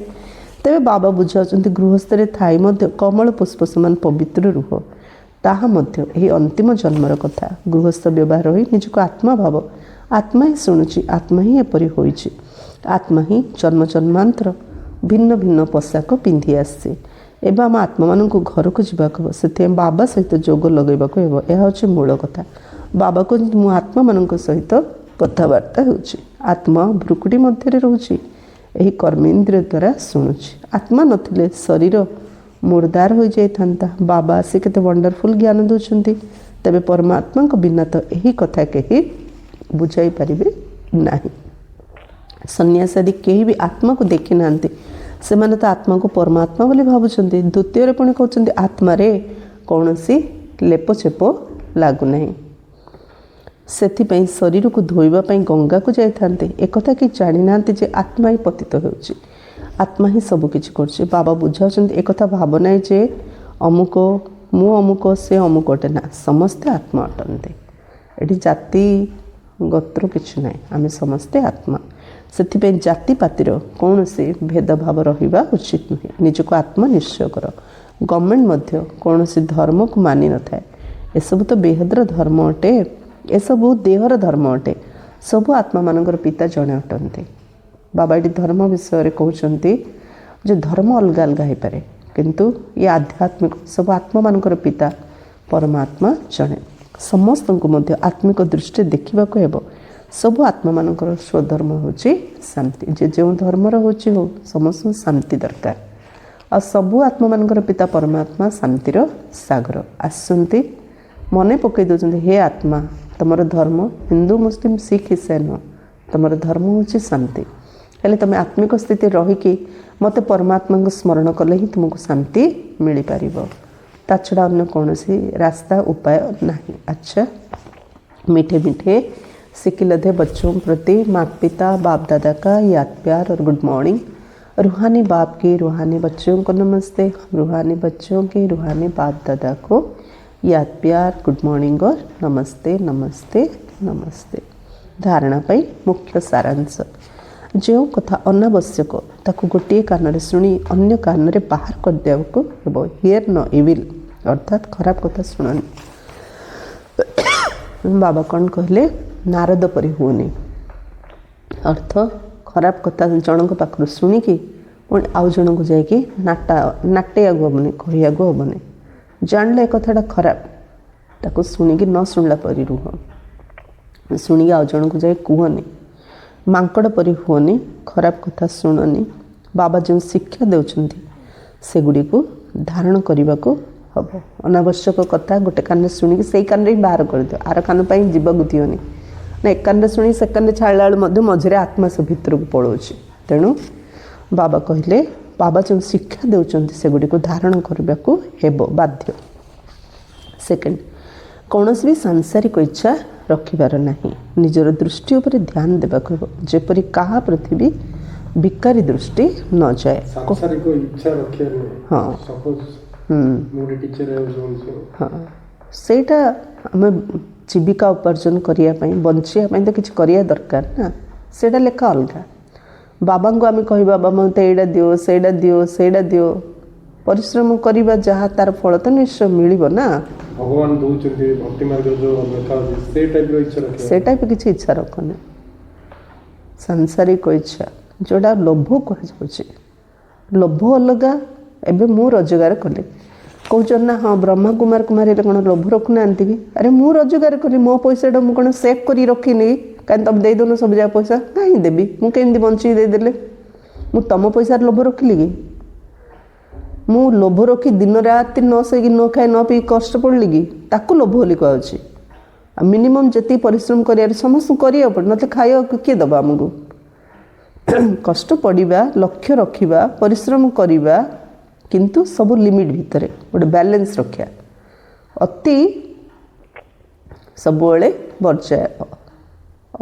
ତେବେ ବାବା ବୁଝାଉଛନ୍ତି ଗୃହସ୍ଥରେ ଥାଇ ମଧ୍ୟ କମଳ ପୁଷ୍ପ ସମାନ ପବିତ୍ର ରୁହ। ତାହା ମଧ୍ୟ ଏହି ଅନ୍ତିମ ଜନ୍ମର କଥା। ଗୃହସ୍ଥ ବ୍ୟବହାର ହୋଇ ନିଜକୁ ଆତ୍ମା ଭାବ। ଆତ୍ମା ହିଁ ଶୁଣୁଛି, ଆତ୍ମା ହିଁ ଏପରି ହୋଇଛି। ଆତ୍ମା ହିଁ ଜନ୍ମ ଜନ୍ମାନ୍ତର ଭିନ୍ନ ଭିନ୍ନ ପୋଷାକ ପିନ୍ଧି ଆସିଛି। ଏବେ ଆମ ଆତ୍ମାମାନଙ୍କୁ ଘରକୁ ଯିବାକୁ ହେବ। ସେଥିପାଇଁ ବାବା ସହିତ ଯୋଗ ଲଗାଇବାକୁ ହେବ। ଏହା ହେଉଛି ମୂଳ କଥା। ବାବା କହୁଛନ୍ତି ମୁଁ ଆତ୍ମାମାନଙ୍କ ସହିତ କଥାବାର୍ତ୍ତା ହେଉଛି। ଆତ୍ମା ଭ୍ରୁକୁଟି ମଧ୍ୟରେ ରହୁଛି, ଏହି କର୍ମେନ୍ଦ୍ରିୟ ଦ୍ୱାରା ଶୁଣୁଛି। ଆତ୍ମା ନଥିଲେ ଶରୀର ମୁର୍ଦାର ହୋଇଯାଇଥାନ୍ତା। ବାବା ଆସି କେତେ ୱଣ୍ଡରଫୁଲ୍ ଜ୍ଞାନ ଦେଉଛନ୍ତି। ତେବେ ପରମାତ୍ମାଙ୍କ ବିନା ତ ଏହି କଥା କେହି ବୁଝାଇ ପାରିବେ ନାହିଁ। ସନ୍ନ୍ୟାସ ଆଦି କେହି ବି ଆତ୍ମାକୁ ଦେଖି ନାହାନ୍ତି। ସେମାନେ ତ ଆତ୍ମାକୁ ପରମାତ୍ମା ବୋଲି ଭାବୁଛନ୍ତି। ଦ୍ୱିତୀୟରେ ପୁଣି କହୁଛନ୍ତି ଆତ୍ମାରେ କୌଣସି ଲେପଛେପ ଲାଗୁନାହିଁ। ସେଥିପାଇଁ ଶରୀରକୁ ଧୋଇବା ପାଇଁ ଗଙ୍ଗାକୁ ଯାଇଥାନ୍ତି। ଏକଥା କି ଜାଣିନାହାନ୍ତି ଯେ ଆତ୍ମା ହିଁ ପତିତ ହେଉଛି, ଆତ୍ମା ହିଁ ସବୁକିଛି କରୁଛି। ବାବା ବୁଝାଉଛନ୍ତି ଏକଥା ଭାବ ନାହିଁ ଯେ ଅମୁକ ମୁଁ ଅମୁକ ସେ ଅମୁକ ଅଟେ। ନା, ସମସ୍ତେ ଆତ୍ମା ଅଟନ୍ତି। ଏଠି ଜାତି ଗୋତ୍ର କିଛି ନାହିଁ, ଆମେ ସମସ୍ତେ ଆତ୍ମା। ସେଥିପାଇଁ ଜାତିପାତିର କୌଣସି ଭେଦଭାବ ରହିବା ଉଚିତ ନୁହେଁ। ନିଜକୁ ଆତ୍ମା ନିଶ୍ଚୟ କର। ଗଭର୍ଣ୍ଣମେଣ୍ଟ ମଧ୍ୟ କୌଣସି ଧର୍ମକୁ ମାନି ନଥାଏ। ଏସବୁ ତ ବେହଦର ଧର୍ମ ଅଟେ, ଏସବୁ ଦେହର ଧର୍ମ ଅଟେ। ସବୁ ଆତ୍ମାମାନଙ୍କର ପିତା ଜଣେ ଅଟନ୍ତି। ବାବା ଏଠି ଧର୍ମ ବିଷୟରେ କହୁଛନ୍ତି ଯେ ଧର୍ମ ଅଲଗା ଅଲଗା ହୋଇପାରେ, କିନ୍ତୁ ଏ ଆଧ୍ୟାତ୍ମିକ ସବୁ ଆତ୍ମାମାନଙ୍କର ପିତା ପରମାତ୍ମା ଜଣେ। ସମସ୍ତଙ୍କୁ ମଧ୍ୟ ଆତ୍ମିକ ଦୃଷ୍ଟିରେ ଦେଖିବାକୁ ହେବ। ସବୁ ଆତ୍ମାମାନଙ୍କର ସ୍ୱଧର୍ମ ହେଉଛି ଶାନ୍ତି। ଯେ ଯେଉଁ ଧର୍ମର ହେଉଛି ହଉ, ସମସ୍ତଙ୍କୁ ଶାନ୍ତି ଦରକାର। ଆଉ ସବୁ ଆତ୍ମାମାନଙ୍କର ପିତା ପରମାତ୍ମା ଶାନ୍ତିର ସାଗର। ଆସୁଛନ୍ତି ମନେ ପକାଇ ଦେଉଛନ୍ତି, ହେ ଆତ୍ମା ତୁମର ଧର୍ମ ହିନ୍ଦୁ ମୁସଲିମ ଶିଖ ଇସାଇ ନୁହଁ, ତୁମର ଧର୍ମ ହେଉଛି ଶାନ୍ତି। ହେଲେ ତୁମେ ଆତ୍ମିକ ସ୍ଥିତିରେ ରହିକି ମୋତେ ପରମାତ୍ମାଙ୍କୁ ସ୍ମରଣ କଲେ ହିଁ ତୁମକୁ ଶାନ୍ତି ମିଳିପାରିବ। ତା ଛଡ଼ା ଅନ୍ୟ କୌଣସି ରାସ୍ତା ଉପାୟ नहीं। अच्छा, मीठे मीठे सिकिलधे बच्चों प्रति माता पिता बाप दादा का याद प्यार और गुड मॉर्निंग। रूहानी बाप के रूहानी बच्चों को नमस्ते। रूहानी बच्चों के रूहानी बाप दादा को याद प्यार गुड मॉर्निंग और नमस्ते नमस्ते नमस्ते। धारणा पाई मुख्य सारांश। जो कथा अनावश्यक ताकू गोटे कान शुणी अन्य कान बाहर कर देवाको हेबो। हियर नो इविल अर्थात खराब कथा शुणनी। बाबा कौन कहले? नारद परी होनी। अर्थ खराब कथा जनक पाखर शुणिकी पुणी आउ जनक जाकि नाटेया हेबनी, कहया हेबनी। जानले कथाटा खराब ताको शुणिकी न शुणला परी रुह। शुणिकी आउ जनक जाए कहनी। मांकड़ परी हुअनी, खराब कथा शुणनी। बाबा जो शिक्षा देउछंती सेगुड़ी को धारण करने को हम। अनावश्यक कथा गोटे कान शुणिकी से कान ही बाहर कर दियो। आर कान पर जीवक दियोनी ना। एक कान शुणी से कान छाड़ा मझे आत्मा से भितर को पलाउछि। तेणु बाबा कहले बाबा जो शिक्षा देउछंती सेगुड़ी को धारण करने को हेबो बाध्य। सेकेंड, कौनसी भी सांसारिक इच्छा रखिबार नहीं। निजर दृष्टि उपर ध्यान देबाको हेबो, जेपरि काहा प्रति भी विकारी दृष्टि न जाए। सांसारिक इच्छा रखिया नहीं। हाँ, सपोज मोर टीचर है जो हाँ, सेटा आम जीविका उपार्जन करिया पई बंचिया पई तो किछि करिया दरकार ना। सेटा लेखा अलगा। बाबा को आम कहि बाबा मते एडा दियो सेडा दियो सेडा दियो, परिश्रम करिबा जहाँ तार फल तो निश्चय मिलिबो ना। भगवान दउचंती भक्ति मार्ग जो लेखा से टाइप रो इच्छा रखे। से टाइप किछि इच्छा रखने। सांसारिक इच्छा जोड़ा लोभ कहुच्छे। लोभ अलगा। एबे मु रोजगार कली कहून ना, हाँ ब्रह्मा कुमार कुमारी कौन लोभ रखुना कि? अरे मु रोजगार कली, मो पैसा मुझे कौन सेव कर रखी कहीं तुम देदेन सब जगह पैसा कहीं देवी मुझे बंची देदेले ମୁଁ ତୁମ ପଇସାରେ ଲୋଭ ରଖିଲି କି? ମୁଁ ଲୋଭ ରଖି ଦିନ ରାତି ନ ଶୋଇକି ନ ଖାଇ ନ ପିଇ କଷ୍ଟ ପଡ଼ିଲି କି? ତାକୁ ଲୋଭ ବୋଲି କୁହାଯାଉଛି। ଆଉ ମିନିମମ୍ ଯେତିକି ପରିଶ୍ରମ କରିବାରେ ସମସ୍ତଙ୍କୁ କରିବାକୁ ପଡ଼େ, ନହେଲେ ଖାଇବାକୁ କିଏ ଦେବ ଆମକୁ? କଷ୍ଟ ପଡ଼ିବା, ଲକ୍ଷ୍ୟ ରଖିବା, ପରିଶ୍ରମ କରିବା, କିନ୍ତୁ ସବୁ ଲିମିଟ୍ ଭିତରେ ଗୋଟେ ବ୍ୟାଲେନ୍ସ ରଖିବା। ଅତି ସବୁବେଳେ ବର୍ଜ୍ୟ,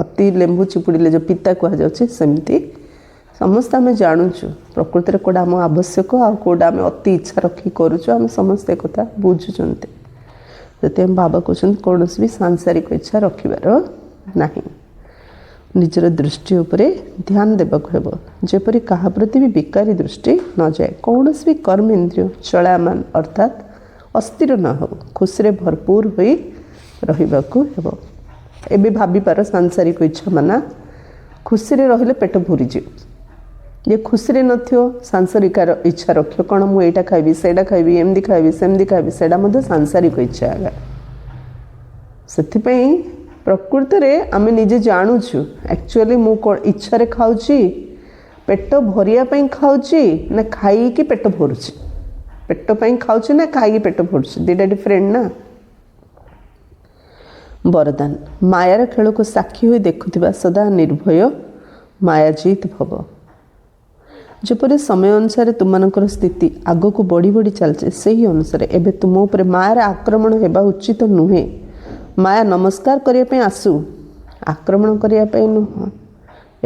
ଅତି ଲେମ୍ବୁ ଚିପୁଡ଼ିଲେ ଯେଉଁ ପିତା କୁହାଯାଉଛି, ସେମିତି ସମସ୍ତେ ଆମେ ଜାଣୁଛୁ ପ୍ରକୃତିରେ କେଉଁଟା ଆମ ଆବଶ୍ୟକ ଆଉ କେଉଁଟା ଆମେ ଅତି ଇଚ୍ଛା ରଖି କରୁଛୁ। ଆମେ ସମସ୍ତେ କଥା ବୁଝୁଛନ୍ତି। ସେଥିପାଇଁ ବାବା କହୁଛନ୍ତି କୌଣସି ବି ସାଂସାରିକ ଇଚ୍ଛା ରଖିବାର ନାହିଁ। ନିଜର ଦୃଷ୍ଟି ଉପରେ ଧ୍ୟାନ ଦେବାକୁ ହେବ, ଯେପରି କାହା ପ୍ରତି ବି ବିକାରୀ ଦୃଷ୍ଟି ନଯାଏ। କୌଣସି ବି କର୍ମ ଇନ୍ଦ୍ରିୟ ଚଳାୟମାନ ଅର୍ଥାତ୍ ଅସ୍ଥିର ନ ହେଉ, ଖୁସିରେ ଭରପୁର ହୋଇ ରହିବାକୁ ହେବ। ଏବେ ଭାବିପାର ସାଂସାରିକ ଇଚ୍ଛା ମାନେ ଖୁସିରେ ରହିଲେ ପେଟ ଭୁରିଯିବ। ଯେ ଖୁସିରେ ନଥିବ ସାଂସାରିକାର ଇଚ୍ଛା ରଖିବ, କ'ଣ ମୁଁ ଏଇଟା ଖାଇବି, ସେଇଟା ଖାଇବି, ଏମିତି ଖାଇବି, ସେମିତି ଖାଇବି, ସେଇଟା ମଧ୍ୟ ସାଂସାରିକ ଇଚ୍ଛା ଆଜ୍ଞା। ସେଥିପାଇଁ ପ୍ରକୃତରେ ଆମେ ନିଜେ ଜାଣୁଛୁ ଆକ୍ଚୁଆଲି ମୁଁ କ'ଣ ଇଚ୍ଛାରେ ଖାଉଛି, ପେଟ ଭରିବା ପାଇଁ ଖାଉଛି ନା ଖାଇକି ପେଟ ଭରୁଛି? ପେଟ ପାଇଁ ଖାଉଛି ନା ଖାଇକି ପେଟ ଭରୁଛି? ଦୁଇଟା ଡିଫରେଣ୍ଟ ନା। ବରଦାନ, ମାୟାର ଖେଳକୁ ସାକ୍ଷୀ ହୋଇ ଦେଖୁଥିବା ସଦା ନିର୍ଭୟ ମାୟାଜିତ ଭବ। ଯେପରି ସମୟ ଅନୁସାରେ ତୁମମାନଙ୍କର ସ୍ଥିତି ଆଗକୁ ବଢ଼ି ବଢ଼ି ଚାଲିଛି, ସେହି ଅନୁସାରେ ଏବେ ତୁମ ଉପରେ ମାୟାର ଆକ୍ରମଣ ହେବା ଉଚିତ ନୁହେଁ। ମାୟା ନମସ୍କାର କରିବା ପାଇଁ ଆସୁ, ଆକ୍ରମଣ କରିବା ପାଇଁ ନୁହଁ।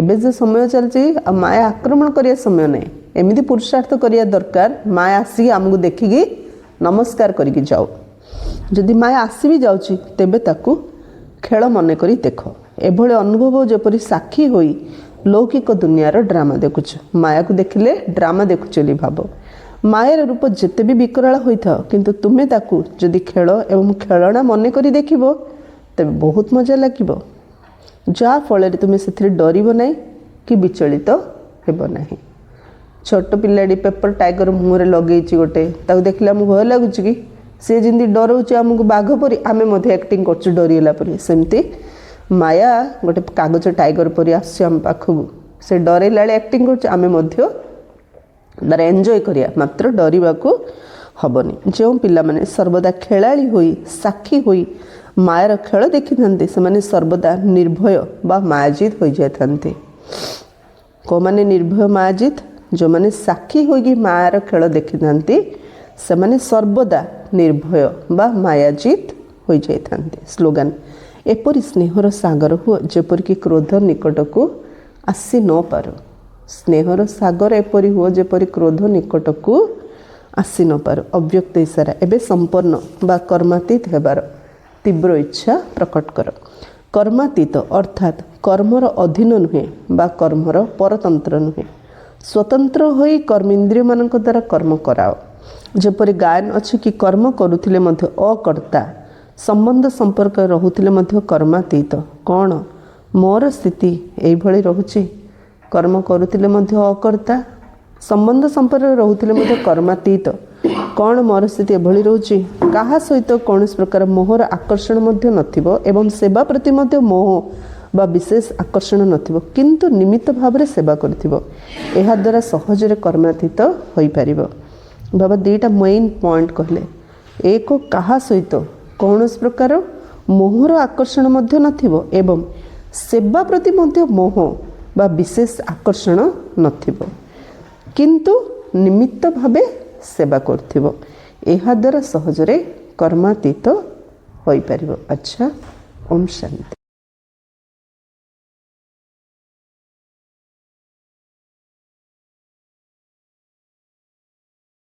ଏବେ ଯେ ସମୟ ଚାଲିଛି ଆଉ ମାୟା ଆକ୍ରମଣ କରିବା ସମୟ ନାହିଁ। ଏମିତି ପୁରୁଷାର୍ଥ କରିବା ଦରକାର ମାୟା ଆସିକି ଆମକୁ ଦେଖିକି ନମସ୍କାର କରିକି ଯାଉ। ଯଦି ମାୟା ଆସି ବି ଯାଉଛି ତେବେ ତାକୁ ଖେଳ ମନେ କରି ଦେଖ। ଏଭଳି ଅନୁଭବ ଯେପରି ସାକ୍ଷୀ ହୋଇ ଲୌକିକ ଦୁନିଆର ଡ୍ରାମା ଦେଖୁଛୁ। ମାୟାକୁ ଦେଖିଲେ ଡ୍ରାମା ଦେଖୁଛୁ ବୋଲି ଭାବ। ମାୟାର ରୂପ ଯେତେ ବି ବିକରାଳ ହୋଇଥାଉ, କିନ୍ତୁ ତୁମେ ତାକୁ ଯଦି ଖେଳ ଏବଂ ଖେଳଣା ମନେ କରି ଦେଖିବ ତେବେ ବହୁତ ମଜା ଲାଗିବ, ଯାହା ଫଳରେ ତୁମେ ସେଥିରେ ଡରିବ ନାହିଁ କି ବିଚଳିତ ହେବ ନାହିଁ। ଛୋଟ ପିଲାଟି ପେପର ଟାଇଗର ମୁହଁରେ ଲଗେଇଛି ଗୋଟେ, ତାକୁ ଦେଖିଲେ ଆମକୁ ଭୟ ଲାଗୁଛି କି? ସେ ଯେମିତି ଡରଉଛି ଆମକୁ ବାଘ ପରି, ଆମେ ମଧ୍ୟ ଆକ୍ଟିଂ କରୁଛୁ ଡରିଗଲା ପରି। ସେମିତି ମାୟା ଗୋଟେ କାଗଜ ଟାଇଗର ପରି ଆସୁଛି ଆମ ପାଖକୁ, ସେ ଡରେଇଲା ବେଳେ ଆକ୍ଟିଂ କରୁଛି, ଆମେ ମଧ୍ୟ ତାର ଏନ୍ଜୟ କରିବା, ମାତ୍ର ଡରିବାକୁ ହେବନି। ଯେଉଁ ପିଲାମାନେ ସର୍ବଦା ଖେଳାଳି ହୋଇ ସାକ୍ଷୀ ହୋଇ ମାୟାର ଖେଳ ଦେଖିଥାନ୍ତି ସେମାନେ ସର୍ବଦା ନିର୍ଭୟ ବା ମାୟାଜିତ ହୋଇଯାଇଥାନ୍ତି। କେଉଁମାନେ ନିର୍ଭୟ ମାୟାଜିତ? ଯେଉଁମାନେ ସାକ୍ଷୀ ହୋଇକି ମାୟାର ଖେଳ ଦେଖିଥାନ୍ତି ସେମାନେ ସର୍ବଦା ନିର୍ଭୟ ବା ମାୟାଜିତ ହୋଇଯାଇଥାନ୍ତି। ସ୍ଲୋଗାନ, ଏପରି ସ୍ନେହର ସାଗର ହୁଅ ଯେପରିକି କ୍ରୋଧ ନିକଟକୁ ଆସି ନ ପାରୁ। ସ୍ନେହର ସାଗର ଏପରି ହୁଅ ଯେପରି କ୍ରୋଧ ନିକଟକୁ ଆସି ନ ପାରୁ। ଅବ୍ୟକ୍ତ ଇସାରା, ଏବେ ସମ୍ପନ୍ନ ବା କର୍ମାତୀତ ହେବାର ତୀବ୍ର ଇଚ୍ଛା ପ୍ରକଟ କର। କର୍ମାତୀତ ଅର୍ଥାତ୍ କର୍ମର ଅଧୀନ ନୁହେଁ ବା କର୍ମର ପରତନ୍ତ୍ର ନୁହେଁ। ସ୍ୱତନ୍ତ୍ର ହୋଇ କର୍ମେନ୍ଦ୍ରିୟମାନଙ୍କ ଦ୍ୱାରା କର୍ମ କରାଅ। ଯେପରି ଗାୟନ ଅଛି କି କର୍ମ କରୁଥିଲେ ମଧ୍ୟ ଅକର୍ତ୍ତା, ସମ୍ବନ୍ଧ ସମ୍ପର୍କ ରହୁଥିଲେ ମଧ୍ୟ କର୍ମାତୀତ। କ'ଣ ମୋର ସ୍ଥିତି ଏଇଭଳି ରହୁଛି? କର୍ମ କରୁଥିଲେ ମଧ୍ୟ ଅକର୍ତ୍ତା, ସମ୍ବନ୍ଧ ସମ୍ପର୍କରେ ରହୁଥିଲେ ମଧ୍ୟ କର୍ମାତୀତ। କ'ଣ ମୋର ସ୍ଥିତି ଏଭଳି ରହୁଛି? କାହା ସହିତ କୌଣସି ପ୍ରକାର ମୋହର ଆକର୍ଷଣ ମଧ୍ୟ ନଥିବ ଏବଂ ସେବା ପ୍ରତି ମଧ୍ୟ ମୋହ ବା ବିଶେଷ ଆକର୍ଷଣ ନଥିବ, କିନ୍ତୁ ନିମିତ୍ତ ଭାବରେ ସେବା କରୁଥିବ। ଏହାଦ୍ୱାରା ସହଜରେ କର୍ମାତୀତ ହୋଇପାରିବ। ବାବା ଦୁଇଟା ମେନ୍ ପଏଣ୍ଟ କହିଲେ। ଏକ, କାହା ସହିତ କୌଣସି ପ୍ରକାର ମୋହର ଆକର୍ଷଣ ମଧ୍ୟ ନଥିବ ଏବଂ ସେବା ପ୍ରତି ମଧ୍ୟ ମୋହ ବା ବିଶେଷ ଆକର୍ଷଣ ନଥିବ, କିନ୍ତୁ ନିମିତ୍ତ ଭାବେ ସେବା କରୁଥିବ। ଏହାଦ୍ୱାରା ସହଜରେ କର୍ମାତୀତ ହୋଇପାରିବ। ଆଚ୍ଛା, ଓମ୍ ଶାନ୍ତି।